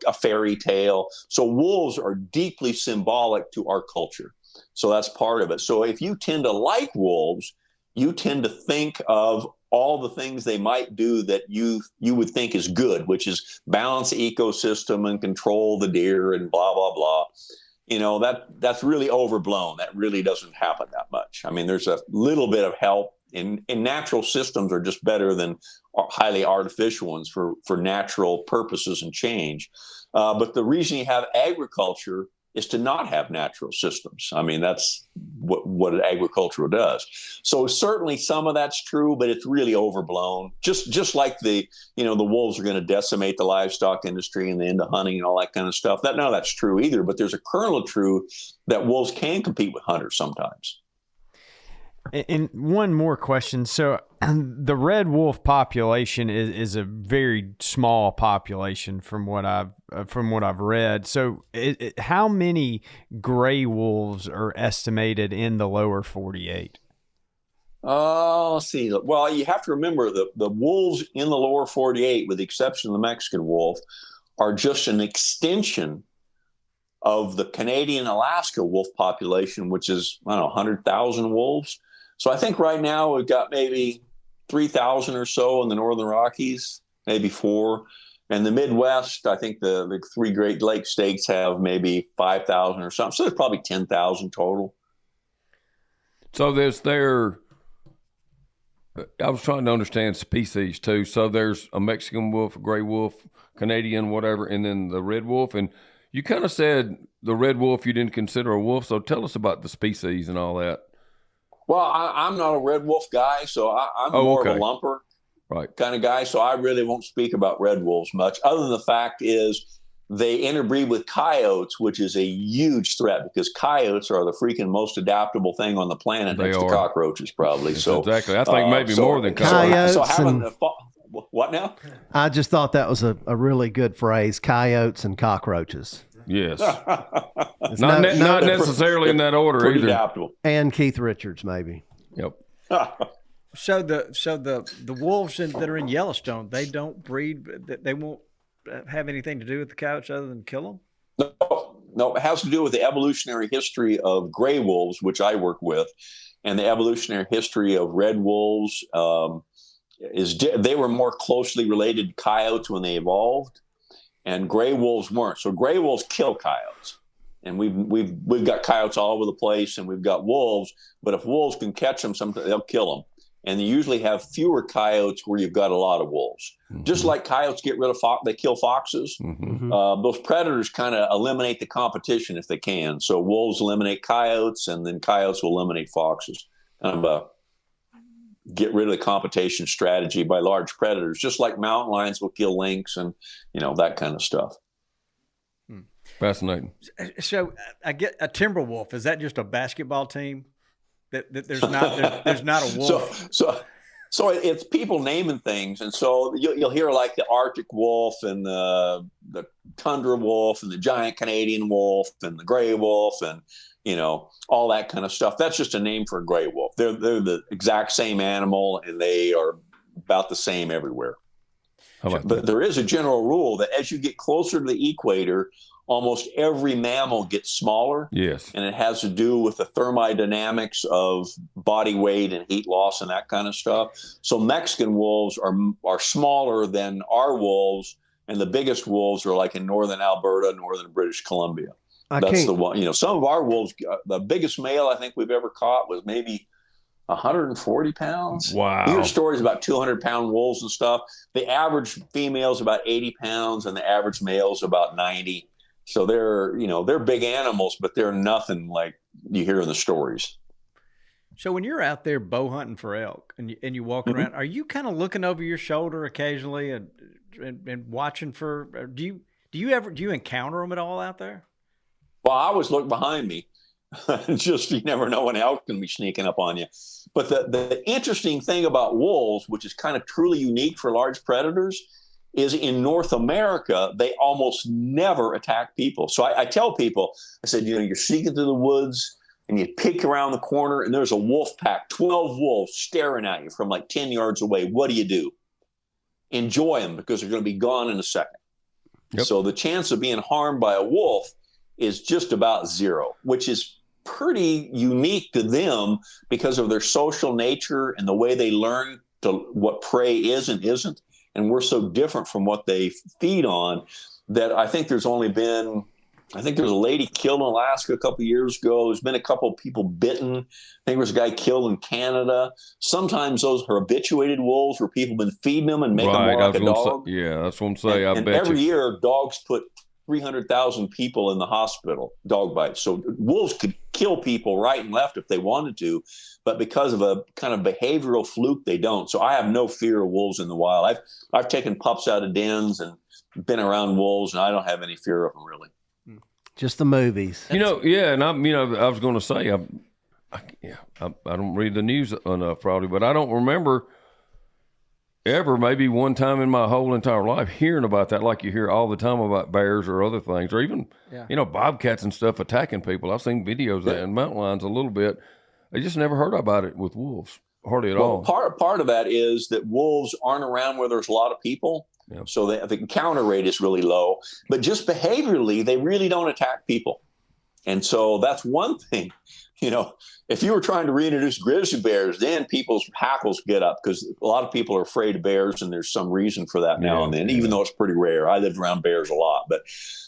a fairy tale. So wolves are deeply symbolic to our culture. So that's part of it. So if you tend to like wolves, you tend to think of all the things they might do that you would think is good, which is balance the ecosystem and control the deer and blah, blah, blah. That's really overblown. That really doesn't happen that much. I mean, there's a little bit of help in natural systems are just better than highly artificial ones for natural purposes and change. But the reason you have agriculture is to not have natural systems. I mean, that's what agriculture does. So certainly some of that's true, but it's really overblown. Just like the wolves are going to decimate the livestock industry and the into hunting and all that kind of stuff. None of that's true either, but there's a kernel of truth that wolves can compete with hunters sometimes. And one more question. So the red wolf population is a very small population from what I've read. So how many gray wolves are estimated in the lower 48? Let's see. Well, you have to remember the wolves in the lower 48, with the exception of the Mexican wolf, are just an extension of the Canadian-Alaska wolf population, which is, 100,000 wolves. So I think right now we've got maybe 3,000 or so in the Northern Rockies, maybe 4. And the Midwest, I think the 3 Great Lakes states have maybe 5,000 or something. So there's probably 10,000 total. So I was trying to understand species too. So there's a Mexican wolf, a gray wolf, Canadian, whatever, and then the red wolf. And you kind of said the red wolf you didn't consider a wolf. So tell us about the species and all that. Well, I'm not a red wolf guy, so I'm more of a lumper kind of guy. So I really won't speak about red wolves much, other than the fact is they interbreed with coyotes, which is a huge threat because coyotes are the freaking most adaptable thing on the planet next to cockroaches, probably. So exactly, I think maybe more than coyotes. So having what now? I just thought that was a really good phrase: coyotes and cockroaches. Yes. not necessarily in that order either. Adaptable. And Keith Richards, maybe. Yep. So the wolves that are in Yellowstone, they don't breed. They won't have anything to do with the coyotes other than kill them. No, it has to do with the evolutionary history of gray wolves, which I work with, and the evolutionary history of red wolves. They were more closely related to coyotes when they evolved. And gray wolves weren't. So gray wolves kill coyotes, and we've got coyotes all over the place, and we've got wolves. But if wolves can catch them, sometimes they'll kill them. And you usually have fewer coyotes where you've got a lot of wolves. Mm-hmm. Just like coyotes get rid of they kill foxes. Mm-hmm. Those predators kind of eliminate the competition if they can. So wolves eliminate coyotes, and then coyotes will eliminate foxes. Kind of get rid of the competition strategy by large predators, just like mountain lions will kill lynx and, that kind of stuff. Fascinating. So I get a timber wolf. Is that just a basketball team? That there's not a wolf. So it's people naming things. And so you'll hear like the Arctic wolf and the tundra wolf and the giant Canadian wolf and the gray wolf and, all that kind of stuff. That's just a name for a gray wolf. They're the exact same animal, and they are about the same everywhere. But there is a general rule that as you get closer to the equator, almost every mammal gets smaller. Yes. And it has to do with the thermodynamics of body weight and heat loss and that kind of stuff. So Mexican wolves are smaller than our wolves, and the biggest wolves are like in northern Alberta, northern British Columbia. That's the one. Some of our wolves, the biggest male I think we've ever caught was maybe 140 pounds. Wow. You hear stories about 200-pound wolves and stuff. The average female is about 80 pounds, and the average male is about 90. So they're big animals, but they're nothing like you hear in the stories. So when you're out there bow hunting for elk and you walk around, are you kind of looking over your shoulder occasionally and watching for? Do you encounter them at all out there? Well, I always look behind me. Just you never know when elk can be sneaking up on you. But the interesting thing about wolves, which is kind of truly unique for large predators, is in North America, they almost never attack people. So I tell people, I said, you're sneaking through the woods and you peek around the corner and there's a wolf pack, 12 wolves staring at you from like 10 yards away. What do? Enjoy them, because they're going to be gone in a second. Yep. So the chance of being harmed by a wolf is just about zero, which is pretty unique to them because of their social nature and the way they learn what prey is and isn't. And we're so different from what they feed on that I think there's only been, I think there was a lady killed in Alaska a couple of years ago. There's been a couple of people bitten. I think there was a guy killed in Canada. Sometimes those are habituated wolves where people have been feeding them and make them more like a dog. Yeah, that's what I'm saying. And every year, dogs put 300,000 people in the hospital, dog bites. So wolves could kill people right and left if they wanted to, but because of a kind of behavioral fluke, they don't. So I have no fear of wolves in the wild. I've taken pups out of dens and been around wolves, and I don't have any fear of them really. Just the movies. And I was going to say, I don't read the news enough probably, but I don't remember ever, maybe one time in my whole entire life, hearing about that like you hear all the time about bears or other things, or even, bobcats and stuff attacking people. I've seen videos of that in mountain lions a little bit. I just never heard about it with wolves, hardly at all. Part of that is that wolves aren't around where there's a lot of people. Yeah. So the encounter rate is really low, but just behaviorally, they really don't attack people. And so that's one thing, if you were trying to reintroduce grizzly bears, then people's hackles get up because a lot of people are afraid of bears, and there's some reason for that now and then, even though it's pretty rare. I lived around bears a lot, but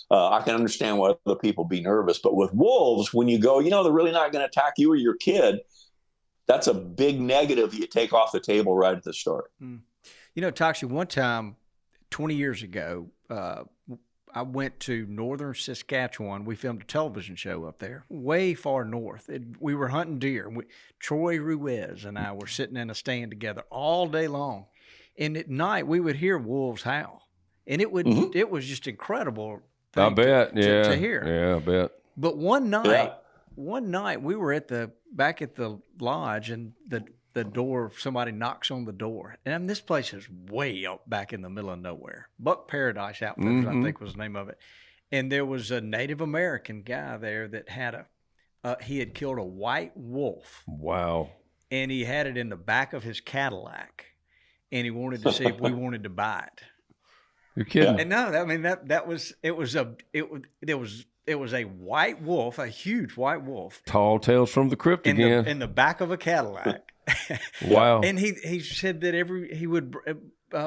I can understand why other people be nervous. But with wolves, when you go, they're really not going to attack you or your kid, that's a big negative that you take off the table right at the start. Toxie, one time, 20 years ago, I went to northern Saskatchewan. We filmed a television show up there, way far north. We were hunting deer. Troy Ruiz and I were sitting in a stand together all day long. And at night, we would hear wolves howl. And it was just incredible I bet, to hear. Yeah, I bet. But one night we were back at the lodge, and the door, somebody knocks on the door. And this place is way out back in the middle of nowhere. Buck Paradise Outfitters, I think was the name of it. And there was a Native American guy there that had he had killed a white wolf. Wow. And he had it in the back of his Cadillac. And he wanted to see if we wanted to buy it. You're kidding. And no, I mean, it was a white wolf, a huge white wolf. Tall tales from the crypt again. In the back of a Cadillac. Wow. And he said that he would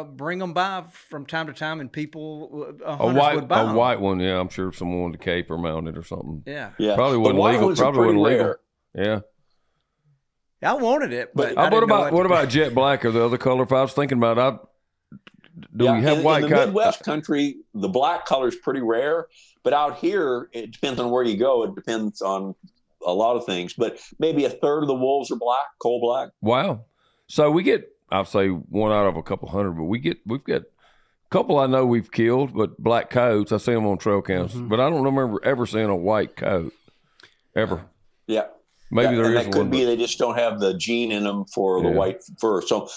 bring them by from time to time, and people would buy them. A white one, yeah. I'm sure someone wanted to cape or mount it or something. Yeah. Probably wasn't legal. Probably wasn't legal. Yeah. I wanted it, but what about jet black or the other color? If I was thinking about it, we have white? In the Midwest country, the black color is pretty rare, but out here, it depends on where you go. It depends on a lot of things, but maybe a third of the wolves are black, coal black. Wow. So we get, I'll say one out of a couple hundred, but we've got a couple I know we've killed, but black coats, I see them on trail cams, but I don't remember ever seeing a white coat ever. Yeah. Maybe there is that could be they just don't have the gene in them for the white fur. So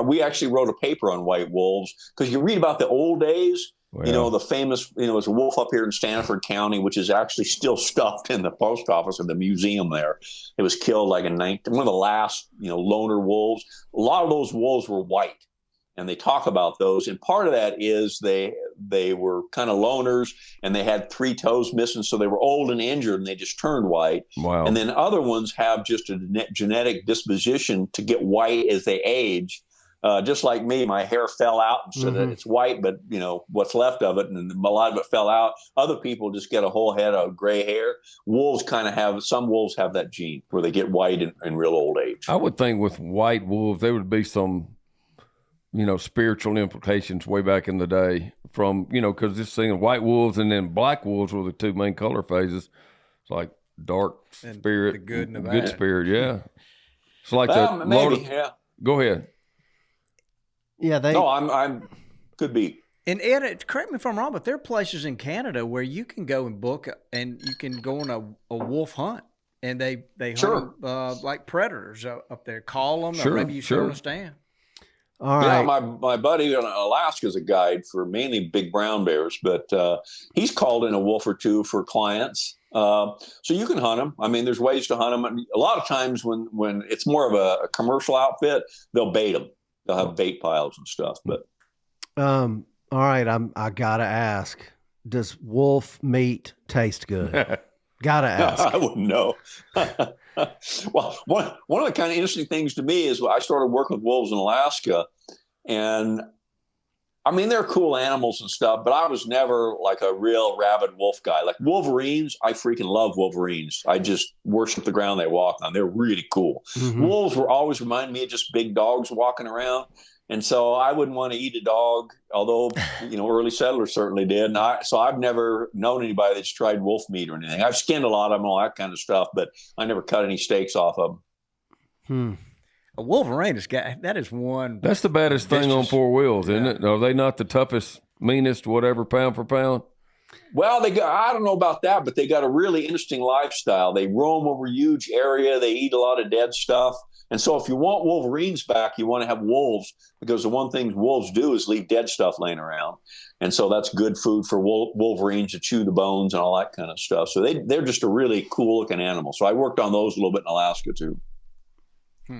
we actually wrote a paper on white wolves because you read about the old days. Well, the famous, there's a wolf up here in Stanford County, which is actually still stuffed in the post office of the museum there. It was killed like in one of the last, loner wolves. A lot of those wolves were white, and they talk about those. And part of that is they were kind of loners, and they had 3 toes missing, so they were old and injured, and they just turned white. Wow. And then other ones have just a genetic disposition to get white as they age. Just like me, my hair fell out, so that it's white, but what's left of it, and a lot of it fell out. Other people just get a whole head of gray hair. Some wolves have that gene where they get white in real old age. I would think with white wolves, there would be some, spiritual implications way back in the day from, because just seeing white wolves and then black wolves were the 2 main color phases. It's like dark spirit, the good and the bad. Good spirit, yeah. It's like Go ahead. Yeah, I'm could be. And Ed, correct me if I'm wrong, but there are places in Canada where you can go and book, and you can go on a wolf hunt, and they hunt like predators up there. Call them, or maybe you sit on a stand. All right. Yeah, my buddy in Alaska is a guide for mainly big brown bears, but he's called in a wolf or two for clients. So you can hunt them. I mean, there's ways to hunt them. I mean, a lot of times when it's more of a commercial outfit, they'll bait them. They'll have bait piles and stuff. But all right, I gotta ask: does wolf meat taste good? Gotta ask. I wouldn't know. Well, one of the kind of interesting things to me is I started working with wolves in Alaska, and I mean, they're cool animals and stuff, but I was never like a real rabid wolf guy. Like Wolverines, I freaking love Wolverines. I just worship the ground they walk on. They're really cool. Mhm. Wolves were always remind me of just big dogs walking around. And so I wouldn't want to eat a dog, although, early settlers certainly did. And so I've never known anybody that's tried wolf meat or anything. I've skinned a lot of them, all that kind of stuff, but I never cut any steaks off of them. A Wolverine that is one. That's the baddest thing on four wheels, isn't it? Are they not the toughest, meanest, whatever, pound for pound? Well, I don't know about that, but they got a really interesting lifestyle. They roam over a huge area. They eat a lot of dead stuff. And so if you want Wolverines back, you want to have wolves, because the one thing wolves do is leave dead stuff laying around. And so that's good food for Wolverines to chew the bones and all that kind of stuff. So they're just a really cool looking animal. So I worked on those a little bit in Alaska too.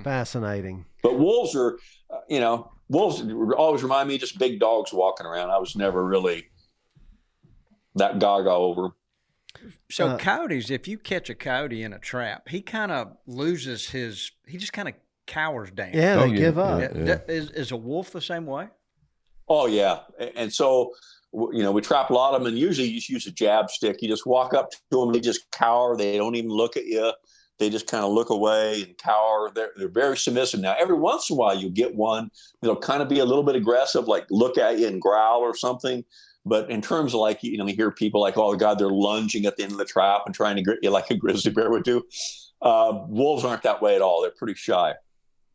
Fascinating. But wolves are, wolves always remind me of just big dogs walking around. I was never really that gaga over. So coyotes, if you catch a coyote in a trap, he kind of loses he just kind of cowers down. Yeah, they give up. Yeah. Is a wolf the same way? Oh, yeah. And so, we trap a lot of them, and usually you just use a jab stick. You just walk up to them, they just cower. They don't even look at you. They just kind of look away and cower. They're very submissive. Now, every once in a while, you'll get one that'll kind of be a little bit aggressive, like look at you and growl or something. But in terms of you hear people like, oh, God, they're lunging at the end of the trap and trying to grip you like a grizzly bear would do. Wolves aren't that way at all. They're pretty shy.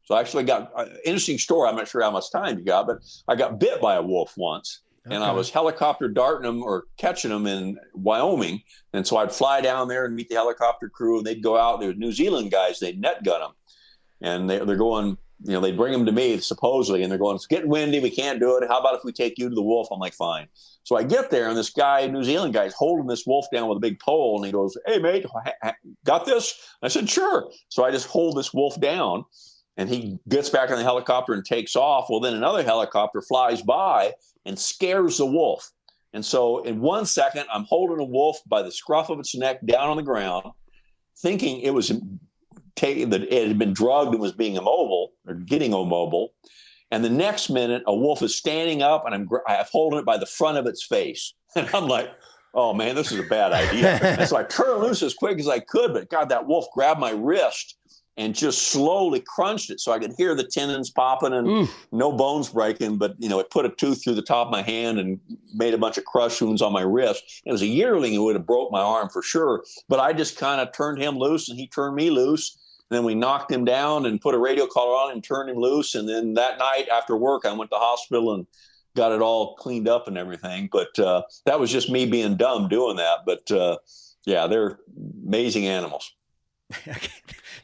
So I actually got an interesting story. I'm not sure how much time you got, but I got bit by a wolf once. And I was helicopter darting them or catching them in Wyoming. And so I'd fly down there and meet the helicopter crew, and they'd go out. There were New Zealand guys. They'd net gun them. And they're going, they'd bring them to me, supposedly. And they're going, it's getting windy. We can't do it. How about if we take you to the wolf? I'm like, fine. So I get there, and this guy, New Zealand guy, is holding this wolf down with a big pole. And he goes, hey, mate, got this? I said, sure. So I just hold this wolf down. And he gets back in the helicopter and takes off. Well, then another helicopter flies by and scares the wolf. And so in 1 second, I'm holding a wolf by the scruff of its neck down on the ground, thinking that it had been drugged and was being immobile or getting immobile. And the next minute, a wolf is standing up, and I'm holding it by the front of its face. And I'm like, oh, man, this is a bad idea. And so I turned loose as quick as I could. But, God, that wolf grabbed my wrist and just slowly crunched it, so I could hear the tendons popping and no bones breaking. But, it put a tooth through the top of my hand and made a bunch of crush wounds on my wrist. It was a yearling who would have broke my arm for sure. But I just kind of turned him loose, and he turned me loose. And then we knocked him down and put a radio collar on and turned him loose. And then that night after work, I went to the hospital and got it all cleaned up and everything. But that was just me being dumb doing that. But, they're amazing animals.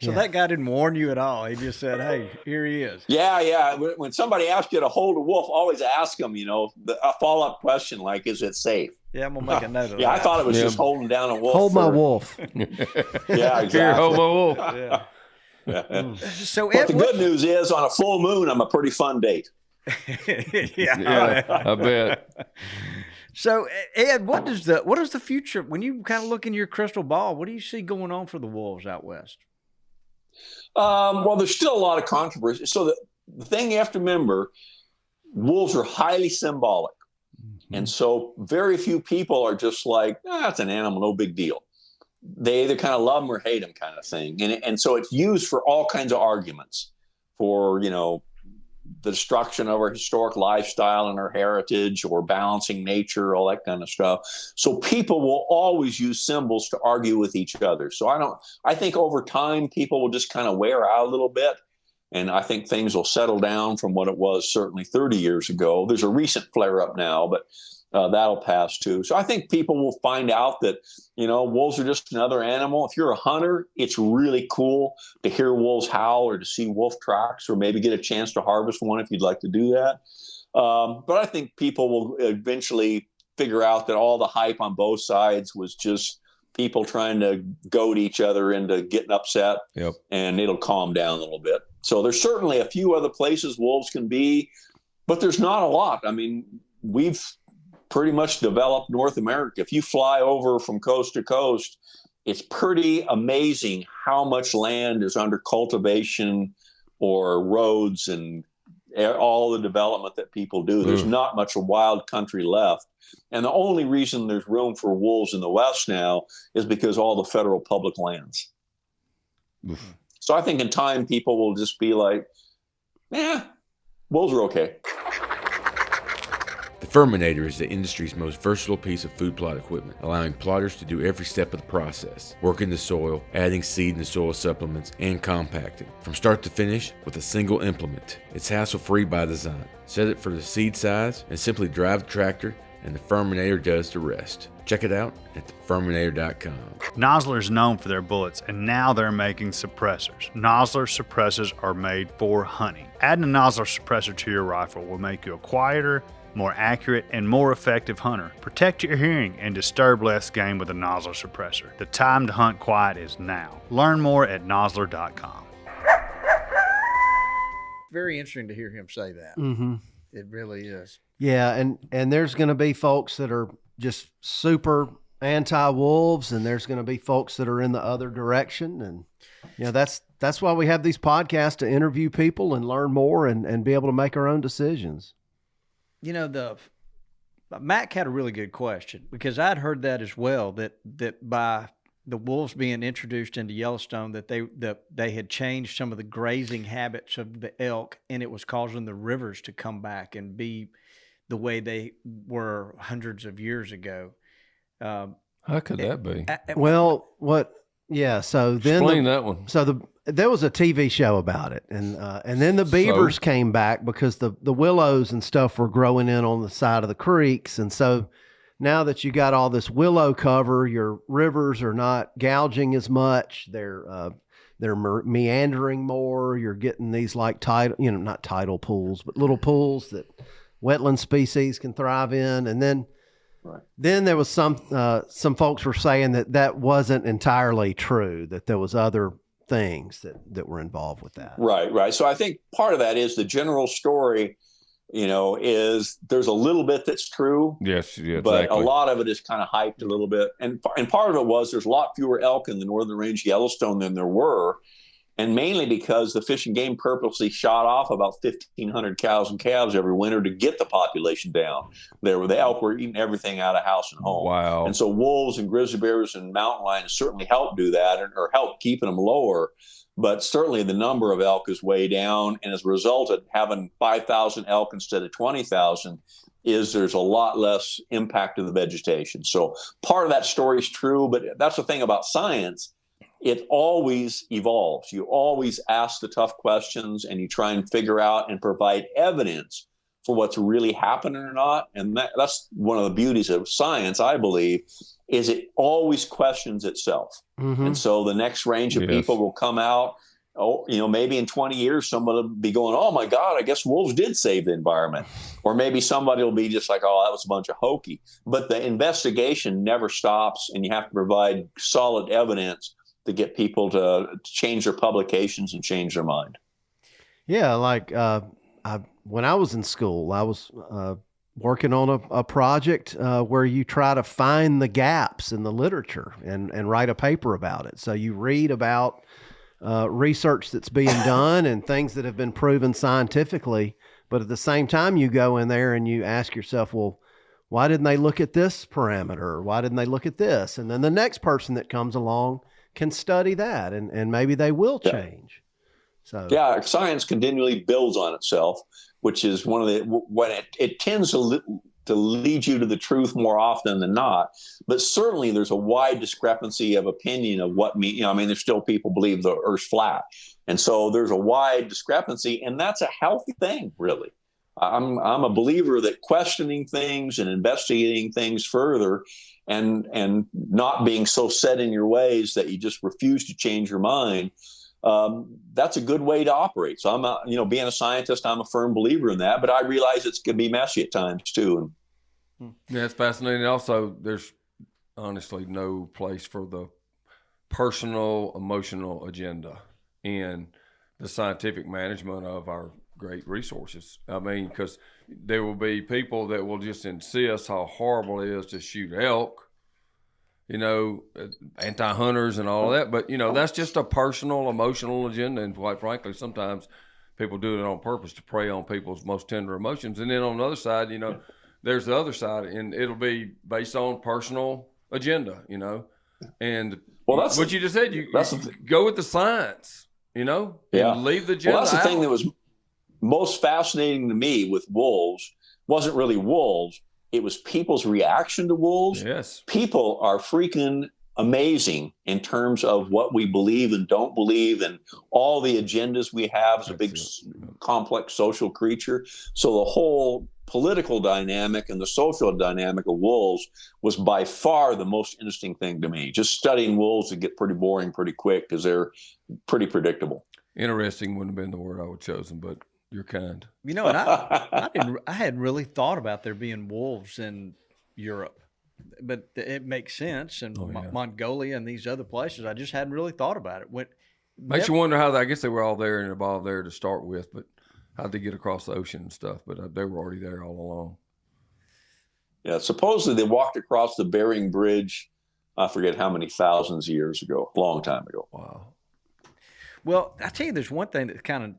So that guy didn't warn you at all. He just said, hey, here he is. Yeah. When somebody asks you to hold a wolf, always ask them, a follow-up question like, is it safe? Yeah, I'm going to make a note of that. Yeah, I thought it was just holding down a wolf. Hold my wolf. Yeah, exactly. Here, hold my wolf. Yeah. So But the good news is, on a full moon, I'm a pretty fun date. Yeah, I bet. So, Ed, what is the future, when you kind of look in your crystal ball, what do you see going on for the wolves out west? Well, there's still a lot of controversy. So the thing you have to remember, wolves are highly symbolic. Mm-hmm. And so very few people are just like, that's an animal, no big deal. They either kind of love them or hate them kind of thing. And so it's used for all kinds of arguments for, the destruction of our historic lifestyle and our heritage, or balancing nature, all that kind of stuff. So people will always use symbols to argue with each other. So I think over time, people will just kind of wear out a little bit. And I think things will settle down from what it was certainly 30 years ago. There's a recent flare up now, but that'll pass too. So I think people will find out that, wolves are just another animal. If you're a hunter, it's really cool to hear wolves howl or to see wolf tracks, or maybe get a chance to harvest one if you'd like to do that. But I think people will eventually figure out that all the hype on both sides was just people trying to goad each other into getting upset. Yep. And it'll calm down a little bit. So there's certainly a few other places wolves can be, but there's not a lot. I mean, we've pretty much developed North America. If you fly over from coast to coast, it's pretty amazing how much land is under cultivation or roads and all the development that people do. There's not much of wild country left. And the only reason there's room for wolves in the West now is because all the federal public lands. Oof. So I think in time, people will just be like, wolves are okay. The Furminator is the industry's most versatile piece of food plot equipment, allowing plotters to do every step of the process, working the soil, adding seed and soil supplements, and compacting, from start to finish with a single implement. It's hassle-free by design. Set it for the seed size and simply drive the tractor, and the Furminator does the rest. Check it out at thefurminator.com. Nosler is known for their bullets, and now they're making suppressors. Nosler suppressors are made for hunting. Adding a Nosler suppressor to your rifle will make you a quieter, more accurate, and more effective hunter. Protect your hearing and disturb less game with a Nosler suppressor. The time to hunt quiet is now. Learn more at nosler.com. Very interesting to hear him say that. Mm-hmm. It really is. Yeah, and there's going to be folks that are just super anti-wolves, and there's going to be folks that are in the other direction. And that's why we have these podcasts, to interview people and learn more and be able to make our own decisions. Mac had a really good question, because I'd heard that as well, that by the wolves being introduced into Yellowstone, that they had changed some of the grazing habits of the elk, and it was causing the rivers to come back and be the way they were hundreds of years ago. How could that be? So then Explain that one. So there was a TV show about it, and then the beavers came back because the willows and stuff were growing in on the side of the creeks, and so now that you got all this willow cover, your rivers are not gouging as much. They're meandering more. You're getting these like tidal, not tidal pools, but little pools that wetland species can thrive in. And then there was some folks were saying that wasn't entirely true, that there was other things that were involved with that. Right. So I think part of that is the general story, is there's a little bit that's true. Yes, yeah, but exactly. a lot of it is kind of hyped a little bit. And part of it was there's a lot fewer elk in the Northern Range Yellowstone than there were. And mainly because the Fish and Game purposely shot off about 1,500 cows and calves every winter to get the population down. The elk were eating everything out of house and home. Wow. And so wolves and grizzly bears and mountain lions certainly help do that, or help keeping them lower. But certainly the number of elk is way down. And as a result of having 5,000 elk instead of 20,000, there's a lot less impact of the vegetation. So part of that story is true, but that's the thing about science. It always evolves. You always ask the tough questions, and you try and figure out and provide evidence for what's really happening or not. And that's one of the beauties of science, I believe, is it always questions itself. Mm-hmm. And so the next range of people will come out. Maybe in 20 years, somebody will be going, oh my God, I guess wolves did save the environment. Or maybe somebody will be just like, oh, that was a bunch of hokey. But the investigation never stops, and you have to provide solid evidence to get people to change their publications and change their mind. Yeah, like when I was in school, I was working on a project where you try to find the gaps in the literature and write a paper about it. So you read about research that's being done and things that have been proven scientifically, but at the same time you go in there and you ask yourself, well, why didn't they look at this parameter? Why didn't they look at this? And then the next person that comes along can study that, and maybe they will change. So science continually builds on itself, which is one of it tends to lead you to the truth more often than not. But certainly there's a wide discrepancy of opinion of what there's still people believe the Earth's flat. And so there's a wide discrepancy, and that's a healthy thing, really. I'm a believer that questioning things and investigating things further, and not being so set in your ways that you just refuse to change your mind. That's a good way to operate. So being a scientist, I'm a firm believer in that, but I realize it's going to be messy at times too. Yeah, it's fascinating. Also, there's honestly no place for the personal, emotional agenda in the scientific management of our great resources. I mean, because there will be people that will just insist how horrible it is to shoot elk, anti-hunters and all of that. But, that's just a personal, emotional agenda. And quite frankly, sometimes people do it on purpose to prey on people's most tender emotions. And then on the other side, there's the other side, and it'll be based on personal agenda, And that's what you just said. You go with the science, and leave the agenda Well, that's the out. thing that was most fascinating to me with wolves wasn't really wolves. It was people's reaction to wolves. Yes. People are freaking amazing in terms of what we believe and don't believe, and all the agendas we have as a big, complex social creature. So the whole political dynamic and the social dynamic of wolves was by far the most interesting thing to me. Just studying wolves would get pretty boring pretty quick because they're pretty predictable. Interesting wouldn't have been the word I would have chosen, but you're kind. And I hadn't really thought about there being wolves in Europe, but it makes sense. And Mongolia and these other places, I just hadn't really thought about it. Makes you wonder how I guess they were all there and evolved there to start with, but how'd they get across the ocean and stuff? But they were already there all along. Yeah, supposedly they walked across the Bering Bridge, I forget how many thousands of years ago, a long time ago. Wow. Well, I tell you, there's one thing that kind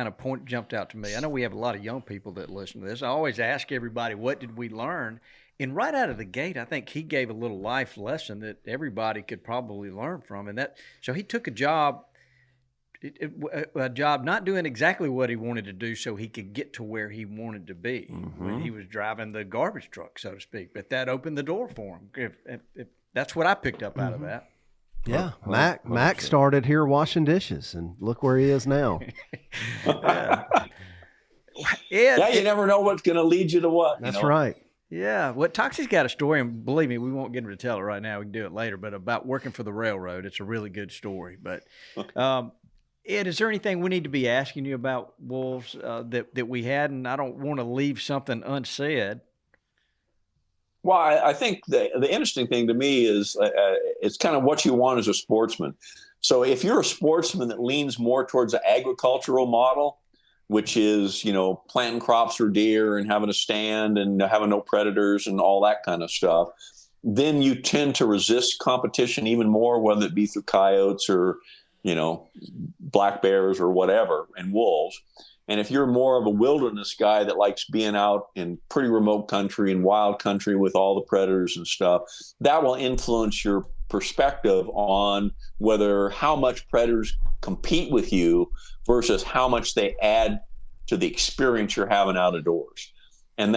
of jumped out to me. I know we have a lot of young people that listen to this. I always ask everybody, what did we learn? And right out of the gate, I think he gave a little life lesson that everybody could probably learn from. So he took a job not doing exactly what he wanted to do so he could get to where he wanted to be when he was driving the garbage truck, so to speak. But that opened the door for him. If that's what I picked up out of that. Yeah, Mac started here washing dishes, and look where he is now. Ed, you never know what's going to lead you to what. That's right. Yeah, Toxie's got a story, and believe me, we won't get him to tell it right now. We can do it later, but about working for the railroad. It's a really good story. But Ed, is there anything we need to be asking you about wolves that we hadn't? I don't want to leave something unsaid. Well, I think the interesting thing to me is it's kind of what you want as a sportsman. So if you're a sportsman that leans more towards the agricultural model, which is, planting crops for deer and having a stand and having no predators and all that kind of stuff, then you tend to resist competition even more, whether it be through coyotes or, black bears or whatever, and wolves. And if you're more of a wilderness guy that likes being out in pretty remote country and wild country with all the predators and stuff, that will influence your perspective on how much predators compete with you versus how much they add to the experience you're having out of doors. And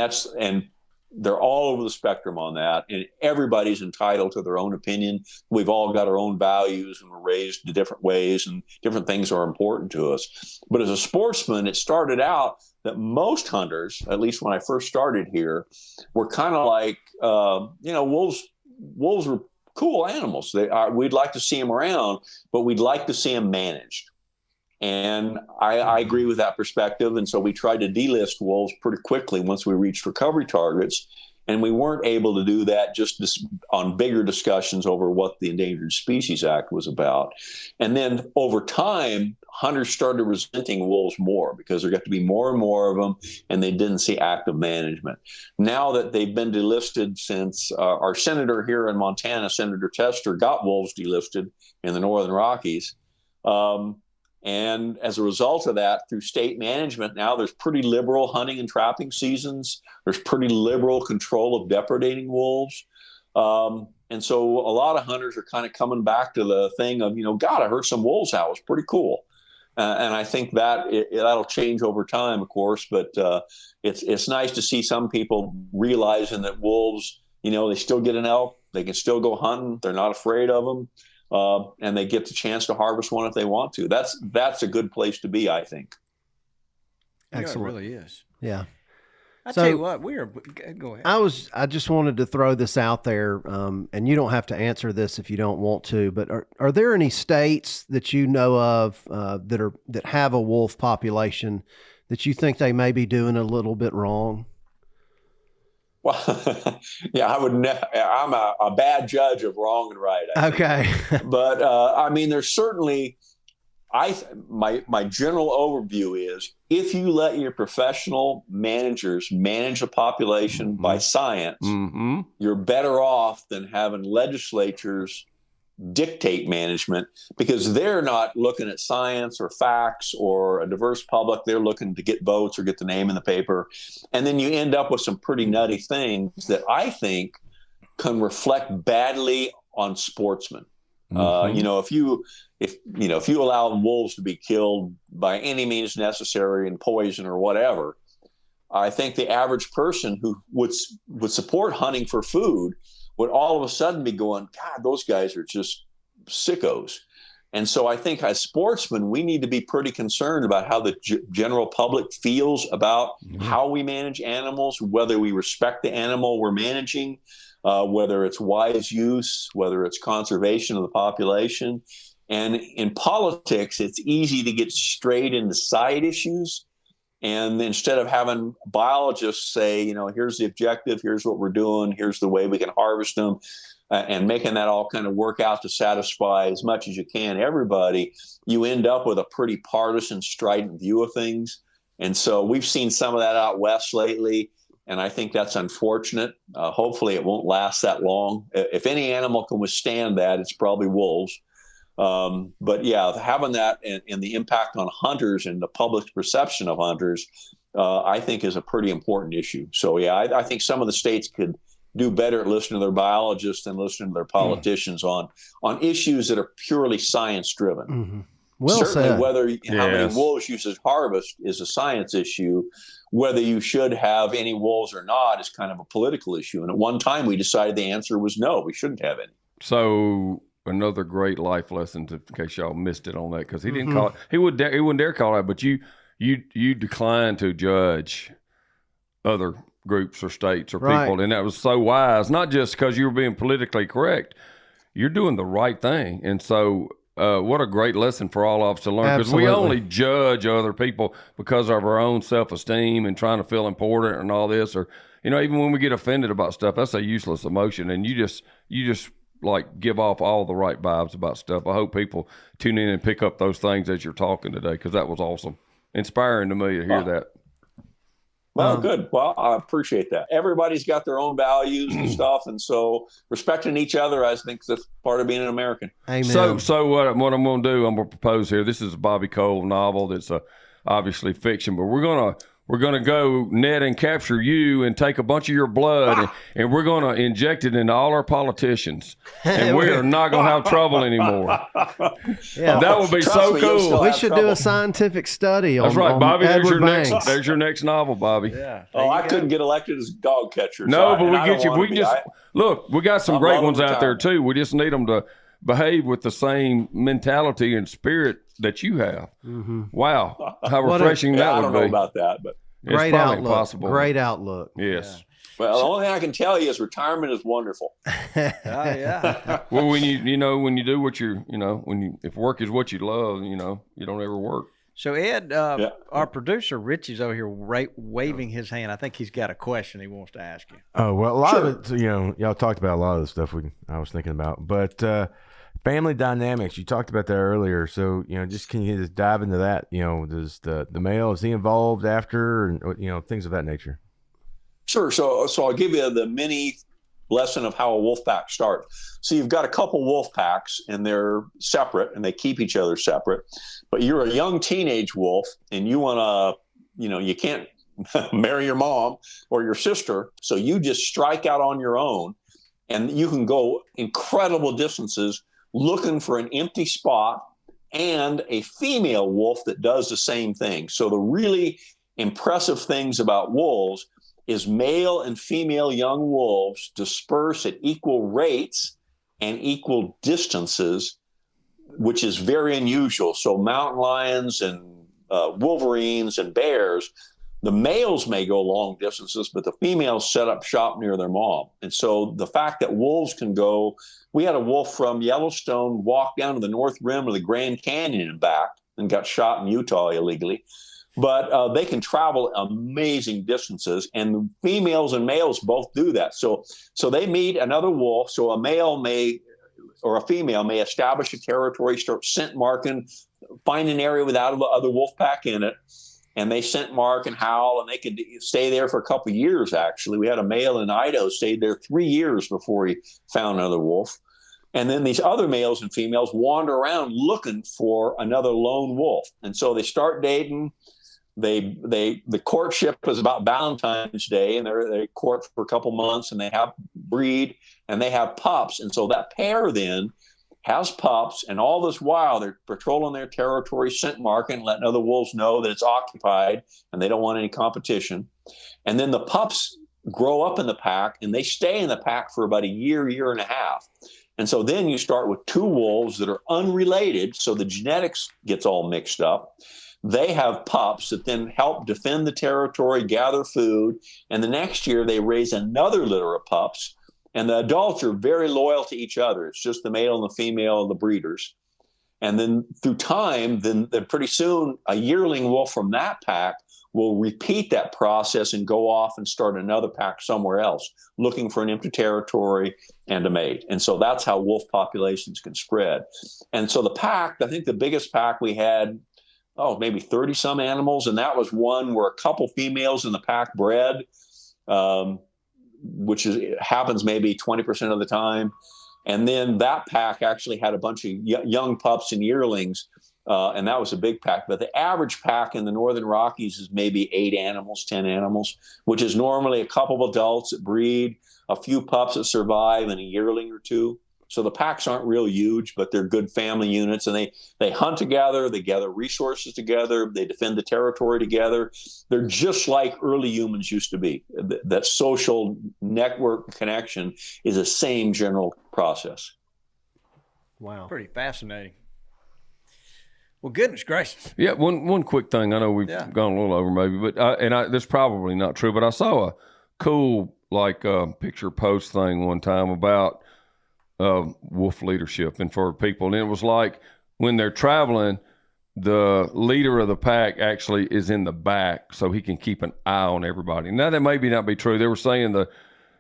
they're all over the spectrum on that. And everybody's entitled to their own opinion. We've all got our own values and we're raised in different ways and different things are important to us. But as a sportsman, it started out that most hunters, at least when I first started here, were kind of like, wolves were cool animals. We'd like to see them around, but we'd like to see them managed. And I agree with that perspective. And so we tried to delist wolves pretty quickly once we reached recovery targets. And we weren't able to do that just on bigger discussions over what the Endangered Species Act was about. And then over time, hunters started resenting wolves more because there got to be more and more of them, and they didn't see active management. Now that they've been delisted since our senator here in Montana, Senator Tester, got wolves delisted in the Northern Rockies. And as a result of that, through state management, now there's pretty liberal hunting and trapping seasons. There's pretty liberal control of depredating wolves. And so a lot of hunters are kind of coming back to the thing of, God, I heard some wolves out. It was pretty cool. And I think that'll change over time, of course. But it's nice to see some people realizing that wolves, they still get an elk. They can still go hunting. They're not afraid of them. And they get the chance to harvest one if they want to. That's a good place to be, I think. Excellent. Yeah, it really is. Yeah. I So- tell you what, go ahead. I just wanted to throw this out there, and you don't have to answer this if you don't want to, but are there any states that you know of that have a wolf population that you think they may be doing a little bit wrong? Well, yeah, I'm a bad judge of wrong and right. I think. Okay. But I mean, there's certainly, my general overview is if you let your professional managers manage a population by science, you're better off than having legislatures dictate management, because they're not looking at science or facts or a diverse public. They're looking to get votes or get the name in the paper. And then you end up with some pretty nutty things that I think can reflect badly on sportsmen. If you allow wolves to be killed by any means necessary and poison or whatever, I think the average person who would support hunting for food would all of a sudden be going, God, those guys are just sickos. And so I think as sportsmen, we need to be pretty concerned about how the general public feels about how we manage animals, whether we respect the animal we're managing, whether it's wise use, whether it's conservation of the population. And in politics, it's easy to get straight into side issues. And instead of having biologists say, here's the objective, here's what we're doing, here's the way we can harvest them, and making that all kind of work out to satisfy as much as you can everybody, you end up with a pretty partisan, strident view of things. And so we've seen some of that out west lately, and I think that's unfortunate. Hopefully it won't last that long. If any animal can withstand that, it's probably wolves. But yeah, having that and the impact on hunters and the public's perception of hunters, I think is a pretty important issue. So yeah, I think some of the states could do better at listening to their biologists and listening to their politicians on issues that are purely science driven. Mm-hmm. Well Certainly said. whether how many wolves you should harvest is a science issue. Whether you should have any wolves or not is kind of a political issue. And at one time we decided the answer was no, we shouldn't have any. So another great life lesson, in case y'all missed it on that, because he didn't call it. He wouldn't dare call it. But you declined to judge other groups or states or people, and that was so wise. Not just because you were being politically correct, you're doing the right thing. And so, what a great lesson for all of us to learn, because we only judge other people because of our own self-esteem and trying to feel important and all this, or even when we get offended about stuff, that's a useless emotion, and you just like give off all the right vibes about stuff. I hope people tune in and pick up those things as you're talking today, because that was awesome, inspiring to me to hear that. Well, good. Well, I appreciate that. Everybody's got their own values and stuff, and so respecting each other, I think that's part of being an American. Amen. So what I'm going to do, I'm going to propose here. This is a Bobby Cole novel that's obviously fiction, but we're going to go net and capture you and take a bunch of your blood and we're going to inject it into all our politicians, and we are not going to have trouble anymore. Yeah, that would be Trust so me, you'll cool. still we have should trouble. do a scientific study on That's right, on Bobby. Edward Banks. There's your next novel, Bobby. Yeah. Oh, I couldn't get elected as dog catcher. No, so but we I get don't you. wanna We be. just look. We got some I'm great loving ones out there retirement. too. We just need them to behave with the same mentality and spirit that you have. Mm-hmm. Wow, how What a- refreshing Yeah, that I would don't be. know about that, but It's Great probably outlook. impossible. Great outlook. Yes. well, the only thing I can tell you is retirement is wonderful. Yeah. Well, when when you do what if work is what you love, you don't ever work. So Ed, our producer Richie's over here waving his hand. I think he's got a question he wants to ask you. Oh, well, a lot of it, y'all talked about a lot of the stuff I was thinking about, but family dynamics, you talked about that earlier. So, just can you just dive into that? Does the male, is he involved after, and, things of that nature? Sure. So I'll give you the mini lesson of how a wolf pack starts. So you've got a couple wolf packs, and they're separate, and they keep each other separate. But you're a young teenage wolf, and you want to, you can't marry your mom or your sister, so you just strike out on your own, and you can go incredible distances looking for an empty spot and a female wolf that does the same thing. So the really impressive things about wolves is male and female young wolves disperse at equal rates and equal distances, which is very unusual. So mountain lions and wolverines and bears, the males may go long distances, but the females set up shop near their mom. And so the fact that wolves can go, we had a wolf from Yellowstone walk down to the north rim of the Grand Canyon and back and got shot in Utah illegally. But they can travel amazing distances, and the females and males both do that. So they meet another wolf. So a male or a female may establish a territory, start scent marking, find an area without other wolf pack in it, and they scent mark and howl, and they could stay there for a couple of years, actually. We had a male in Idaho stayed there 3 years before he found another wolf. And then these other males and females wander around looking for another lone wolf. And so they start dating. The courtship is about Valentine's Day, and they court for a couple months, and they have breed, and they have pups. And so that pair then has pups, and all this while they're patrolling their territory, scent marking, letting other wolves know that it's occupied and they don't want any competition. And then the pups grow up in the pack, and they stay in the pack for about a year and a half. And so then you start with two wolves that are unrelated, so the genetics gets all mixed up. They have pups that then help defend the territory, gather food, and the next year they raise another litter of pups, and the adults are very loyal to each other. It's just the male and the female, the breeders. And then through time, then pretty soon a yearling wolf from that pack will repeat that process and go off and start another pack somewhere else, looking for an empty territory and a mate. And so that's how wolf populations can spread. And so the pack, I think the biggest pack we had, maybe 30 some animals. And that was one where a couple females in the pack bred, which happens maybe 20% of the time. And then that pack actually had a bunch of young pups and yearlings. And that was a big pack. But the average pack in the Northern Rockies is maybe 8 animals, 10 animals, which is normally a couple of adults that breed, a few pups that survive, and a yearling or two. So the packs aren't real huge, but they're good family units, and they hunt together, they gather resources together, they defend the territory together. They're just like early humans used to be. That social network connection is the same general process. Wow. Pretty fascinating. Well, goodness gracious. Yeah, one quick thing. I know we've gone a little over maybe, but this is probably not true, but I saw a cool picture post thing one time about wolf leadership and for people. And it was like when they're traveling, the leader of the pack actually is in the back so he can keep an eye on everybody. Now, that may not be true. They were saying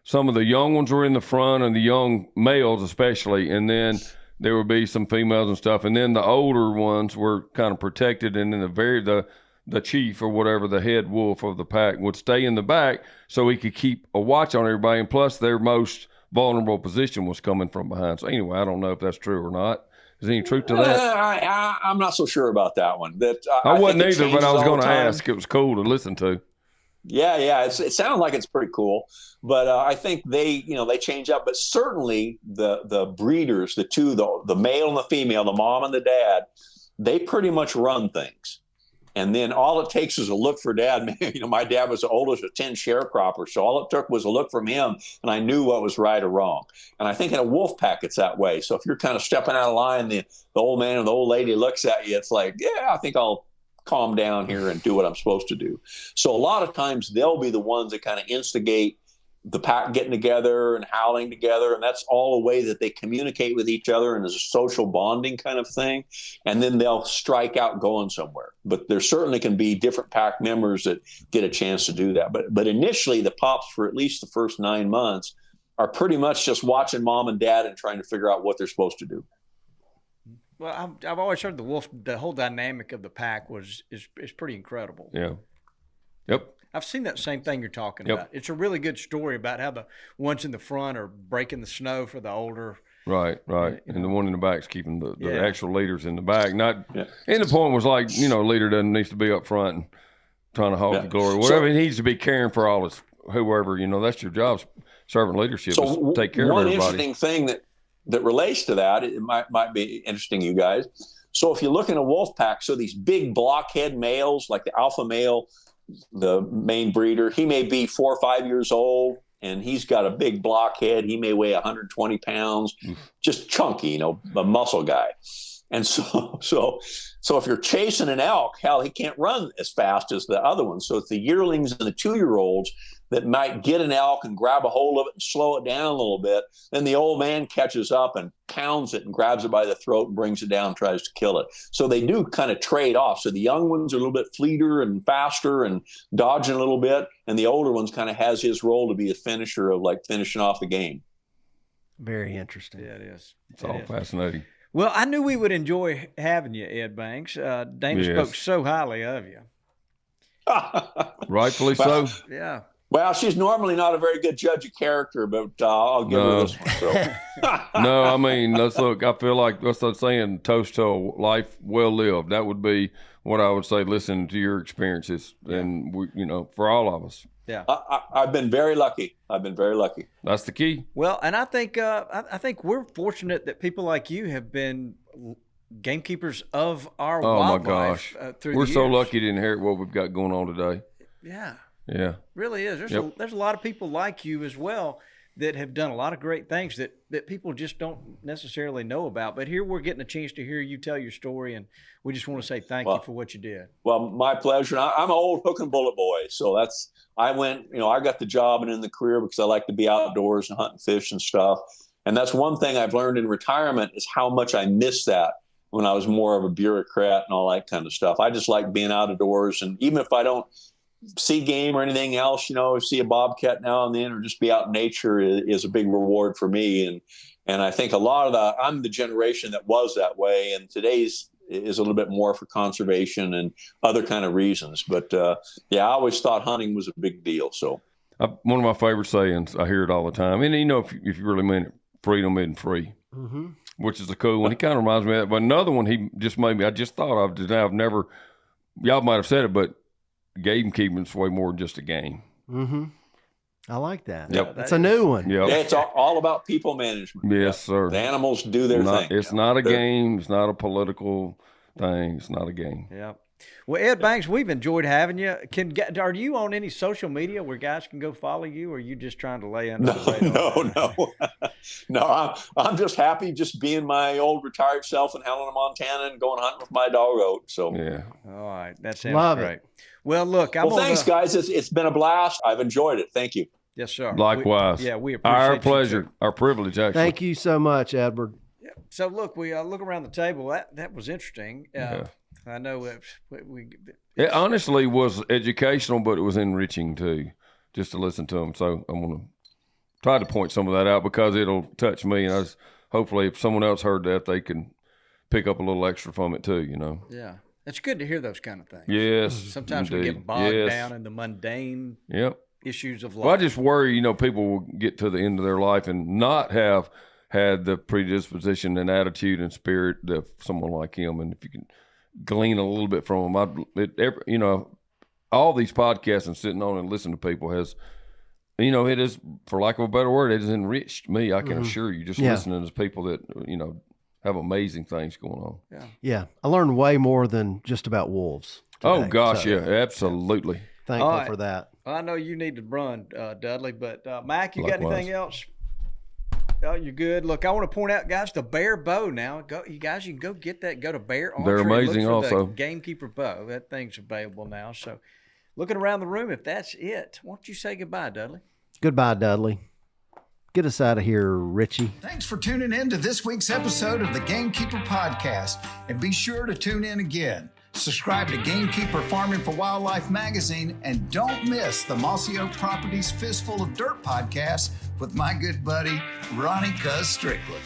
some of the young ones were in the front, and the young males especially, and then there would be some females and stuff, and then the older ones were kind of protected, and then the chief or whatever, the head wolf of the pack, would stay in the back so he could keep a watch on everybody, and plus their most vulnerable position was coming from behind. So anyway, I don't know if that's true or not. Is there any truth to that? I'm not so sure about that one. I wasn't either, but I was going to ask. It was cool to listen to. Yeah. It sounds like it's pretty cool, but I think they change up. But certainly the breeders, the male and the female, the mom and the dad, they pretty much run things. And then all it takes is a look for dad. My dad was the oldest of 10 sharecroppers, so all it took was a look from him, and I knew what was right or wrong. And I think in a wolf pack, it's that way. So if you're kind of stepping out of line, the old man or the old lady looks at you, it's like, yeah, I think I'll calm down here and do what I'm supposed to do. So a lot of times they'll be the ones that kind of instigate the pack getting together and howling together. And that's all a way that they communicate with each other, and there's a social bonding kind of thing. And then they'll strike out going somewhere. But there certainly can be different pack members that get a chance to do that. But initially the pups, for at least the first 9 months, are pretty much just watching mom and dad and trying to figure out what they're supposed to do. Well, I've always heard the whole dynamic of the pack is pretty incredible. Yeah. Yep. I've seen that same thing you're talking about. It's a really good story about how the ones in the front are breaking the snow for the older. Right. And the one in the back's keeping the actual leaders in the back. And the point was like, leader needs to be up front and trying to hog the glory. Whatever he needs to be caring for all his whoever, that's your job. Servant leadership is take care of everybody. One interesting thing that relates to that, it might be interesting, you guys. So if you look in a wolf pack, so these big blockhead males, like the alpha male, the main breeder, he may be 4 or 5 years old, and he's got a big blockhead. He may weigh 120 pounds, just chunky, a muscle guy. And so So if you're chasing an elk, hell, he can't run as fast as the other ones. So it's the yearlings and the 2-year-olds that might get an elk and grab a hold of it and slow it down a little bit. Then the old man catches up and pounds it and grabs it by the throat and brings it down and tries to kill it. So they do kind of trade off. So the young ones are a little bit fleeter and faster and dodging a little bit. And the older ones kind of has his role to be a finisher of like finishing off the game. Very interesting. Yeah, it is. It's all fascinating. Well, I knew we would enjoy having you, Ed Banks. Dana spoke so highly of you. Rightfully so. Yeah. Well, she's normally not a very good judge of character, but I'll give her this one. So. No, I mean, let's look. I feel like that's like saying toast to a life well lived. That would be what I would say. Listening to your experiences, and we, for all of us. Yeah, I've been very lucky. That's the key. Well, and I think we're fortunate that people like you have been gamekeepers of our wildlife. My gosh, through we're the so years. lucky to inherit what we've got going on today. Yeah. Yeah, really is. There's a lot of people like you as well that have done a lot of great things that people just don't necessarily know about. But here we're getting a chance to hear you tell your story, and we just want to say thank you for what you did. Well, my pleasure. I'm an old hook and bullet boy, so I got the job and in the career because I like to be outdoors and hunt and fish and stuff. And that's one thing I've learned in retirement is how much I miss that when I was more of a bureaucrat and all that kind of stuff. I just like being outdoors, and even if I don't see game or anything else, see a bobcat now and then, or just be out in nature is a big reward for me. And I think I'm the generation that was that way, and today's is a little bit more for conservation and other kind of reasons. But I always thought hunting was a big deal. So one of my favorite sayings, I hear it all the time. And if you really mean it, freedom isn't free, which is a cool one. He kind of reminds me of that. But another one he just made me, I just thought of today. I've never, y'all might have said it, but game keeping is way more than just a game. I like that. Yep. It's a new one. Yep. Yeah, it's all about people management. Yes, sir. The animals do their thing. It's not a game. It's not a political thing. It's not a game. Yeah. Well, Ed Banks, we've enjoyed having you. Are you on any social media where guys can go follow you, or are you just trying to lay under the radar? No. I'm just happy just being my old retired self in Helena, Montana, and going hunting with my dog oat. So yeah. All right, that sounds Love great. it. Well, look, thanks, guys. It's been a blast. I've enjoyed it. Thank you. Yes, sir. Likewise. We appreciate our you pleasure, too. our privilege. Actually, Thank you so much, Edward. Yeah. So look, we look around the table. That was interesting. I know it honestly was educational, but it was enriching too, just to listen to them. So I'm going to try to point some of that out because it'll touch me, and hopefully, if someone else heard that, they can pick up a little extra from it too. Yeah. It's good to hear those kind of things. Yes. Sometimes we get bogged down in the mundane issues of life. Well, I just worry, people will get to the end of their life and not have had the predisposition and attitude and spirit of someone like him. And if you can glean a little bit from him, all these podcasts and sitting on and listening to people has, it is, for lack of a better word, it has enriched me. I can assure you, just listening to people that, have amazing things going on. Yeah. I learned way more than just about wolves today. Oh, gosh, yeah, absolutely. Thankful for that. Well, I know you need to run, Dudley, but Mac, you got Likewise. anything else? Oh, you're good. Look, I want to point out, guys, the Bear bow now. You guys can go get that. Go to Bear Archery. They're amazing look for also. the Gamekeeper bow. That thing's available now. So looking around the room, if that's it, why don't you say goodbye, Dudley? Goodbye, Dudley. Get us out of here, Richie. Thanks for tuning in to this week's episode of the Gamekeeper Podcast, and be sure to tune in again. Subscribe to Gamekeeper Farming for Wildlife magazine, and don't miss the Mossy Oak Properties Fistful of Dirt podcast with my good buddy, Ronnie Cuz Strickland.